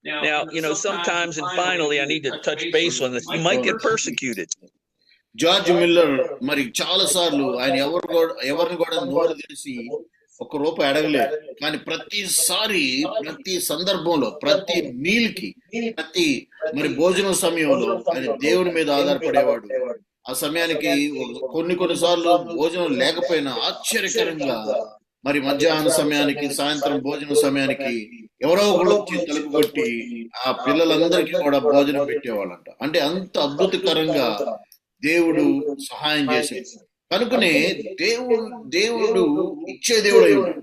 Now, you know, sometimes and finally, I need to touch base on this. You might get persecuted. George Miller మరి చాలా సార్లు ఆయన ఎవరిని కూడా నోరు తెరిచి ఒక్క రూపాయి అడగలేదు. కానీ ప్రతిసారి, ప్రతి సందర్భంలో, ప్రతి మీల్ కి, ప్రతి మరి భోజనం సమయంలో ఆయన దేవుని మీద ఆధారపడేవాడు. ఆ సమయానికి కొన్నిసార్లు భోజనం లేకపోయినా ఆశ్చర్యకరంగా మరి మధ్యాహ్న సమయానికి, సాయంత్రం భోజనం సమయానికి ఎవరో ఒకళ్ళు వచ్చి తలుపు కొట్టి ఆ పిల్లలందరికీ కూడా భోజనం పెట్టేవాళ్ళంట. అంటే అంత అద్భుతకరంగా దేవుడు సహాయం చేసేది. కనుకనే దేవుడు ఇచ్చే దేవుడై ఉన్నాడు.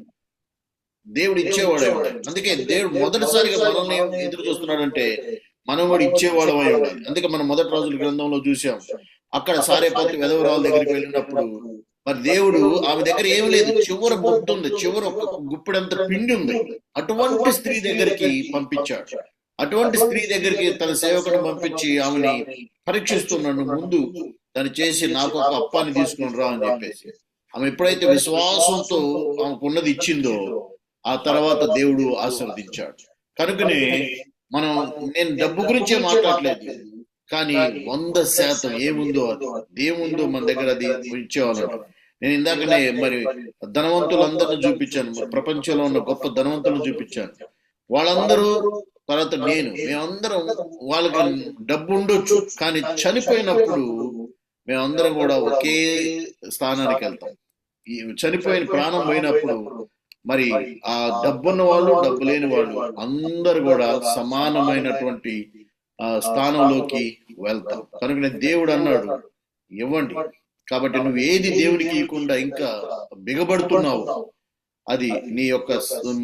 దేవుడు ఇచ్చేవాడై ఉన్నాడు. అందుకే దేవుడు మొదటిసారిగా మనల్ని ఎదురు చూస్తున్నాడంటే మనం కూడా ఇచ్చేవాడమై ఉండాలి. అందుకే మనం మొదటి రోజుల గ్రంథంలో చూసాం. అక్కడ సారేపతి వెధవరాల దగ్గరికి వెళ్ళినప్పుడు మరి దేవుడు ఆమె దగ్గర ఏమి లేదు, చివర బొట్టు ఉంది, చివర ఒక గుప్పిడంత పిండి ఉంది. అటువంటి స్త్రీ దగ్గరికి పంపించాడు. అటువంటి స్త్రీ దగ్గరికి తన సేవకుని పంపించి ఆమెని పరీక్షిస్తున్నాడు. ముందు దాన్ని చేసి నాకు ఒక అప్పాన్ని తీసుకుని రా అని చెప్పేసి ఆమె ఎప్పుడైతే విశ్వాసంతో ఆమెకున్నది ఇచ్చిందో ఆ తర్వాత దేవుడు ఆశీర్వదించాడు. కనుకనే నేను డబ్బు గురించే మాట్లాడలేదు, కానీ 100% ఏముందో అది దేవుందో మన దగ్గర అది ఇచ్చేవాళ్ళం. నేను ఇందాకనే మరి ధనవంతులందరిని చూపించాను, ప్రపంచంలో ఉన్న గొప్ప ధనవంతులను చూపించాను. వాళ్ళందరూ తర్వాత మేమందరం వాళ్ళకి డబ్బు ఉండొచ్చు, కానీ చనిపోయినప్పుడు మేమందరం కూడా ఒకే స్థానానికి వెళ్తాం. ఈ చనిపోయిన ప్రాణం పోయినప్పుడు మరి ఆ డబ్బున్న వాళ్ళు, డబ్బు లేని వాళ్ళు అందరు కూడా సమానమైనటువంటి స్థానంలోకి వెళ్తాం. కనుక దేవుడు అన్నాడు ఇవ్వండి. కాబట్టి నువ్వు ఏది దేవుడికి ఇవ్వకుండా ఇంకా బిగబడుతున్నావు, అది నీ యొక్క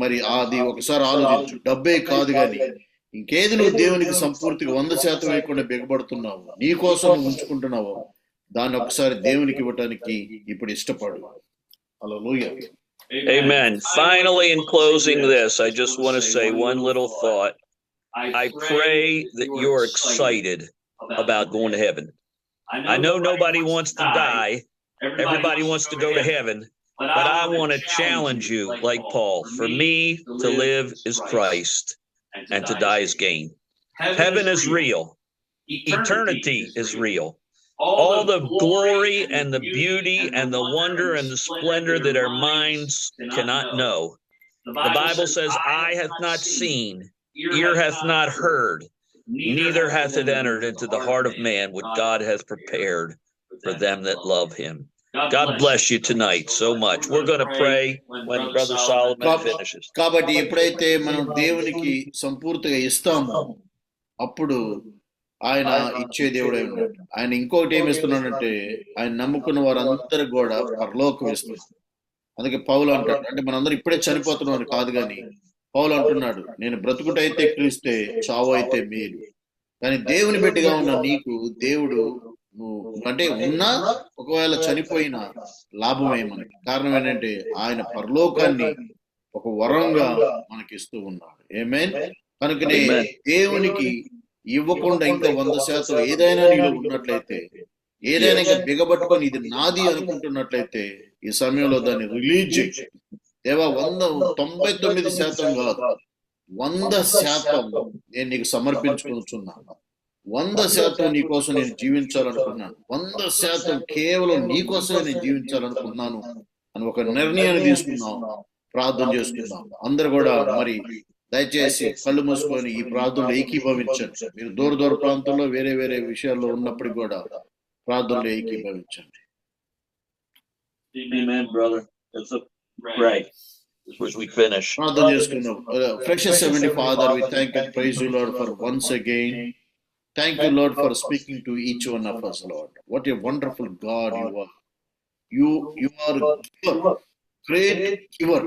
మరి అది ఒకసారి ఆలోచించు. డబ్బే కాదు కానీ ఇంకేది నువ్వు దేవునికి సంపూర్తిగా 100% ఇవ్వకుండా బిగబడుతున్నావు, నీ కోసం ఉంచుకుంటున్నావు, దాన్ని ఒకసారి దేవునికి ఇవ్వటానికి ఇప్పుడు ఇష్టపడు. హల్లెలూయా. Amen. Finally, in closing this, I just want to say one little thought. I pray that you're excited about going to heaven. I know nobody wants to die. Everybody wants to go to heaven. But I want to challenge you, like Paul. For me, to live is Christ, and to die is gain. Heaven is real. Eternity is real. All the glory and the beauty and the wonder and the splendor that our minds cannot know. The Bible says, eye hath not seen, ear hath not heard, neither hath it entered into the heart of man what God hath prepared for them that love him. God bless you tonight so much. We're going to pray when Brother Solomon finishes. కాబట్టి ఎప్పుడైతే మనం దేవునికి సంపూర్తిగా ఇస్తామో అప్పుడు ఆయన ఇచ్చే దేవుడై ఉన్నాడు. ఆయన ఇంకొకటి ఏమి ఇస్తున్నాడంటే ఆయన నమ్ముకున్న వారందరూ కూడా పరలోకం ఇస్తున్నాడు. అందుకే పౌలు అంటాడు, అంటే మనందరూ ఇప్పుడే చనిపోతున్నాడు కాదు, కానీ పౌలు అంటున్నాడు, నేను బ్రతుకుటైతే క్రీస్తే, చావు అయితే మేలు. కానీ దేవుని బిడ్డగా ఉన్న నీకు దేవుడు నువ్వు అంటే ఉన్నా ఒకవేళ చనిపోయినా లాభమే మనకి. కారణం ఏంటంటే ఆయన పరలోకాన్ని ఒక వరంగా మనకి ఇస్తూ ఉన్నాడు. ఆమేన్. కనుకనే దేవునికి ఇవ్వకుండా ఇంకా 100% ఏదైనా నీలో ఉన్నట్లయితే, ఏదైనా ఇంకా బిగబట్టుకొని ఇది నాది అనుకుంటున్నట్లయితే, ఈ సమయంలో దాన్ని రిలీజ్ చేయి. దేవా 99% కాదు, 100% నేను నీకు సమర్పించుకుంటున్నాను. 100% నీ కోసం నేను జీవించాలనుకున్నాను. 100% కేవలం నీ కోసమే నేను జీవించాలనుకున్నాను అని ఒక నిర్ణయాన్ని తీసుకున్నాం. ప్రార్థన చేసుకున్నాం. అందరు కూడా మరి దయచేసి కళ్ళు మూసుకొని ఈ ప్రార్థనలో ఏకీభవించండి. మీరు దూర ప్రాంతంలో వేరే వేరే విషయాల్లో ఉన్నప్పటికీ కూడా ప్రార్థనలో ఏకీభవించండి. Amen, brother. That's right. As we finish. ప్రార్థన చేసుకున్నాం. Precious Heavenly Father, we thank and praise you, Lord, for once again. Thank you, Lord, for speaking to each one of us, Lord. What a wonderful God you are. You are a giver, great giver.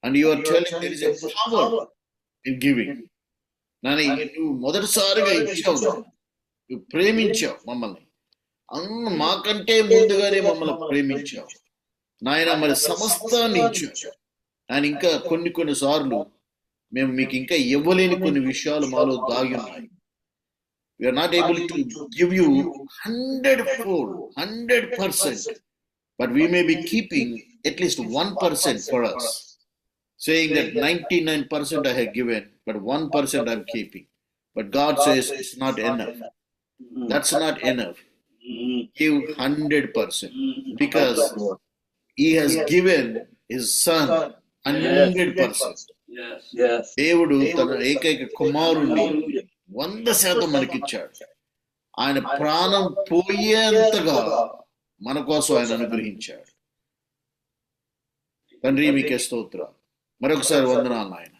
And you are telling there is a power in giving. Nani, నువ్వు మొదటిసారిగా ఇచ్చావు, నువ్వు ప్రేమించావు మమ్మల్ని. మాకంటే ముందుగానే మమ్మల్ని ప్రేమించావు నాయన. మరి సమస్తాన్ని ఇచ్చావు. ఆయన ఇంకా కొన్ని సార్లు మేము మీకు ఇంకా ఇవ్వలేని కొన్ని విషయాలు మాలో దాగి ఉన్నాయి. We are not able to give you 100%, but we may be keeping at least 1% for us, saying that 99% I have given, but 1% I'm keeping. But God says it's not enough. That's not enough. Give 100%, because He has given His Son 100%. Yes. దేవుడు తన ఏకైక కుమారుణ్ణి 100% మనకిచ్చాడు. ఆయన ప్రాణం పోయేంతగా మన కోసం ఆయన అనుగ్రహించాడు. తండ్రి మీకే స్తోత్రం. మరొకసారి వందనాలు ఆయన.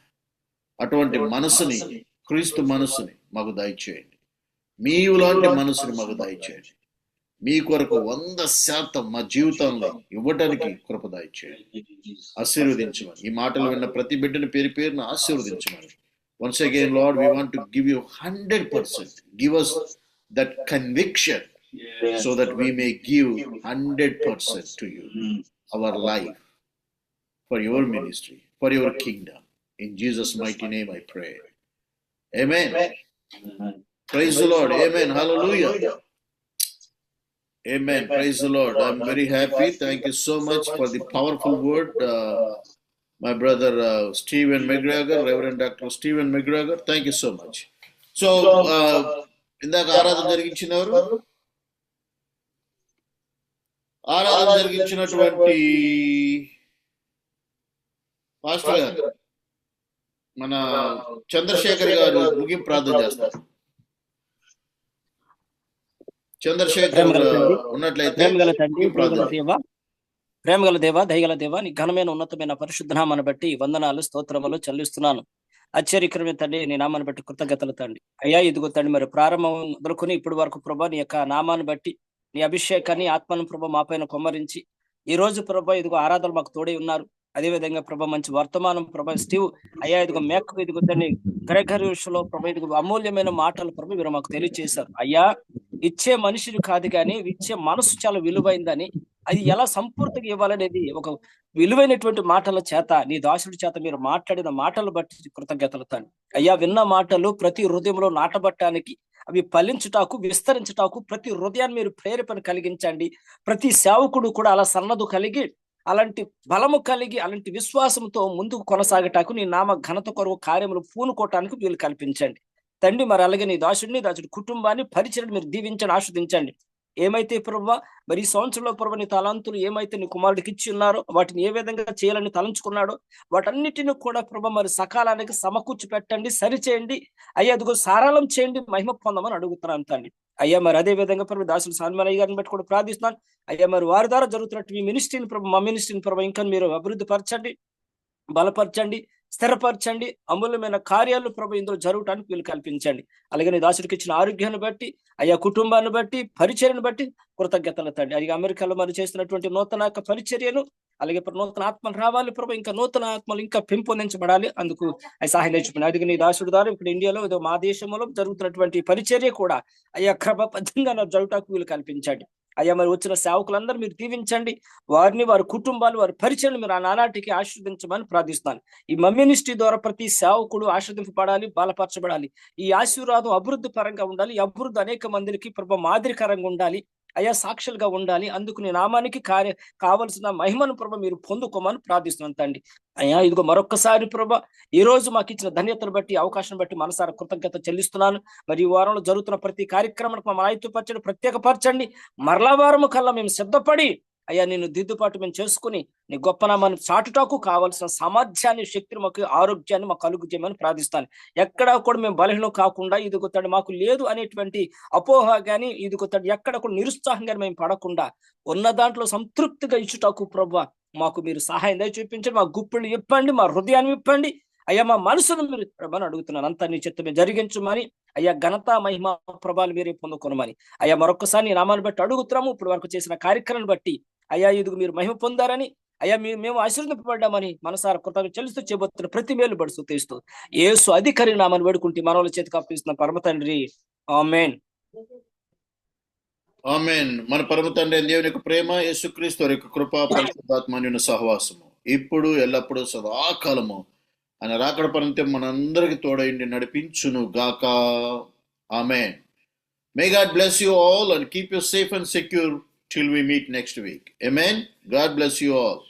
అటువంటి మనసుని, క్రీస్తు మనసుని మాకు దయచేయండి. మీలాంటి మనసుని మాకు దయచేయండి. మీ కొరకు 100% మా జీవితంలో ఇవ్వడానికి కృప దయచేయండి. ఆశీర్వదించమని, ఈ మాటలు విన్న ప్రతి బిడ్డని పేరు పేరున ఆశీర్వదించమని. Once again, Lord, we want to give you 100%. Give us that conviction, so that we may give 100% to you, our life, for your ministry, for your kingdom. In Jesus' mighty name I pray. Amen. Praise the Lord. Amen. Hallelujah. Amen. Praise the Lord. I'm very happy. Thank you so much for the powerful word. My brother Stephen McGregor, Reverend Dr. Stephen McGregor, thank you so much. So, ఇందాక ఆరాధన జరిగించినటువంటి pastor గారు, మన చంద్రశేఖర్ గారు ముగింపు ప్రార్థన చేస్తారు. చంద్రశేఖర్ ఉన్నట్లయితే ప్రేమగల దేవ, దయగల దేవ, నీ ఘనమైన ఉన్నతమైన పరిశుద్ధ నామాన్ని బట్టి వందనాలు, స్తోత్రములు చెల్లిస్తున్నాను. ఆశ్చర్యకరమైన తండ్రి, నీ నామాన్ని బట్టి కృతజ్ఞతలు తండ్రి. అయ్యా ఇదిగో తండ్రి, మరి ప్రారంభం మొదలుకొని ఇప్పటి వరకు ప్రభా నీ యొక్క నామాన్ని బట్టి, నీ అభిషేకాన్ని, ఆత్మను ప్రభా మా పైన కొమ్మరించి, ఈ రోజు ప్రభా ఇదిగో ఆరాధనలు మాకు తోడై ఉన్నారు. అదేవిధంగా ప్రభా మంచి వర్తమానం ప్రభా స్టీవ్ అయ్యా ఇదిగో మేక ఇదిగో తండ్రి గ్రెగరీ విషయంలో ప్రభా ఇదిగో అమూల్యమైన మాటలు ప్రభా మీరు మాకు తెలియజేశారు. అయ్యా ఇచ్చే మనుషులు కాదు కానీ ఇచ్చే మనసు చాలా విలువైందని, అది ఎలా సంపూర్తిగా ఇవ్వాలనేది ఒక విలువైనటువంటి మాటల చేత, నీ దాసుడి చేత మీరు మాట్లాడిన మాటలు బట్టి కృతజ్ఞతలు తండ్రి. అయ్యా విన్న మాటలు ప్రతి హృదయంలో నాటబట్టడానికి, అవి ఫలించుటాకు, విస్తరించుటాకు ప్రతి హృదయాన్ని మీరు ప్రేరేపణ కలిగించండి. ప్రతి సేవకుడు కూడా అలా సన్నదు కలిగి, అలాంటి బలము కలిగి, అలాంటి విశ్వాసంతో ముందుకు కొనసాగటాకు, నీ నామ ఘనత కొరకు కార్యములు పూనుకోవటానికి వీలు కల్పించండి తండ్రి. మరి అలాగే నీ దాసుడి కుటుంబాన్ని, పరిచయం మీరు దీవించండి, ఆస్వాదించండి. ఏమైతే ప్రభా మరి ఈ సంవత్సరంలో ప్రభా నీ తలాంతులు ఏమైతే నీ కుమారుడికి ఇచ్చి ఉన్నారో, వాటిని ఏ విధంగా చేయాలని తలంచుకున్నాడో వాటన్నిటిని కూడా ప్రభా మరి సకాలానికి సమకూర్చి పెట్టండి, సరిచేయండి. అయ్యా అదిగో సారాళం చేయండి, మహిమ పొందమని అడుగుతున్నాను తండ్రి. అయ్యా మరి అదే విధంగా ప్రభు దాసులు సాన్మలయ్య గారిని బట్టి కూడా ప్రార్థిస్తున్నాను. అయ్యా మరి వారి ద్వారా జరుగుతున్నట్టు మీ మినిస్ట్రీని ప్రభు, మా మినిస్ట్రీని ప్రభు ఇంకా మీరు అభివృద్ధి పరచండి, బలపరచండి, స్థిరపరచండి. అమూల్యమైన కార్యాలు ప్రభు ఇందులో జరగటానికి వీలు కల్పించండి. అలాగే నీ దాసుడికి ఇచ్చిన ఆరోగ్యాన్ని బట్టి, అయ్యా కుటుంబాన్ని బట్టి, పరిచర్యను బట్టి కృతజ్ఞతలు తండ్రి. అలాగే అమెరికాలో మరి చేస్తున్నటువంటి నూతన పరిచర్యను, అలాగే నూతన ఆత్మలు రావాలి ప్రభు, ఇంకా నూతన ఆత్మలు ఇంకా పెంపొందించబడాలి. అందుకు అవి సహాయం తెచ్చుకున్నాను. అలాగే నీ దాసుడు ద్వారా ఇప్పుడు ఇండియాలో మా దేశంలో జరుగుతున్నటువంటి పరిచర్య కూడా అయ్యా క్రమబద్ధంగా జరుగుటకు వీలు కల్పించండి. అయ్యా మరి వచ్చిన సేవకులందరూ మీరు దీవించండి, వారిని, వారి కుటుంబాలు, వారి పరిచయం మీరు ఆ నానాటికి ఆశీర్వదించమని ప్రార్థిస్తాను. ఈ మినిస్ట్రీ ద్వారా ప్రతి సేవకుడు ఆశీర్వదింపబడాలి, బలపరచబడాలి. ఈ ఆశీర్వాదం అభివృద్ధి పరంగా ఉండాలి. ఈ అభివృద్ధి అనేక మందికి ప్రభు మాదిరికరంగా ఉండాలి అయ్యా, సాక్షులుగా ఉండాలి. అందుకు నీ నామానికి కావలసిన మహిమను ప్రభ మీరు పొందుకోమని ప్రార్థిస్తున్నాను తండ్రి. అయ్యా ఇదిగో మరొక్కసారి ప్రభ ఈ రోజు మాకు ఇచ్చిన ధన్యతను బట్టి, అవకాశం బట్టి మనసారా కృతజ్ఞత చెల్లిస్తున్నాను. మరి ఈ వారంలో జరుగుతున్న ప్రతి కార్యక్రమానికి మమ్మల్ని ఆయుధపరచండి, ప్రత్యేకపరచండి. మరలా వారము కల్లా మేము సిద్ధపడి అయ్యా నిన్ను దిద్దుబాటు మేము చేసుకుని నీ గొప్ప నామాన్ని చాటుటకు కావాల్సిన సామర్థ్యాన్ని, శక్తిని, మాకు ఆరోగ్యాన్ని మాకు కలుగు చేయమని ప్రార్థిస్తాను. ఎక్కడ కూడా మేము బలహీనం కాకుండా ఇదిగొత్తాడు మాకు లేదు అనేటువంటి అపోహ గాని, ఇదిగొత్తాడు ఎక్కడ కూడా నిరుత్సాహం గాని మేము పడకుండా ఉన్న దాంట్లో సంతృప్తిగా ఇచ్చుటకు ప్రభువా మాకు మీరు సహాయం దయ చూపించండి. మా గుప్పిళ్ళు ఇప్పండి, మా హృదయాన్ని ఇప్పండి అయ్యా, మా మనసును మీరు ప్రభాని అడుగుతున్నాను. అంతా నీ చిత్తమే జరిగించమని అయ్యా, ఘనత మహిమ ప్రభాలు మీరే పొందుకోనమని అయ్యా మరొకసారి నీ నామాన్ని బట్టి అడుగుతున్నాము. ఇప్పుడు వరకు చేసిన కార్యక్రమాన్ని బట్టి అయ్యా ఇదిగో మీరు మహిమ పొందారని అయ్యా మేము ఆశీర్వదింపబడ్డామని మనసారా కృతజ్ఞతలు చెల్లిస్తూ చేయబోతున్న ప్రతి మేలు బడుస్తూ తీస్తూ యేసు అధికారి నామని వేడుకుంటే మనవల చేతికి అప్పగిస్తున్న పరమ తండ్రి, ఆమేన్. ఆమేన్. మన పరమ తండ్రి దేవుని యొక్క ప్రేమ, యేసుక్రీస్తు వారి యొక్క కృప, పరిశుద్ధాత్మ సహవాసము ఇప్పుడు ఎల్లప్పుడూ సదాకాలము ఆయన రాకడ పర్యంతం మనందరికి తోడైండి నడిపించును గాక. ఆమేన్. May God bless you all and keep you safe and secure till we meet next week. Amen. God bless you all.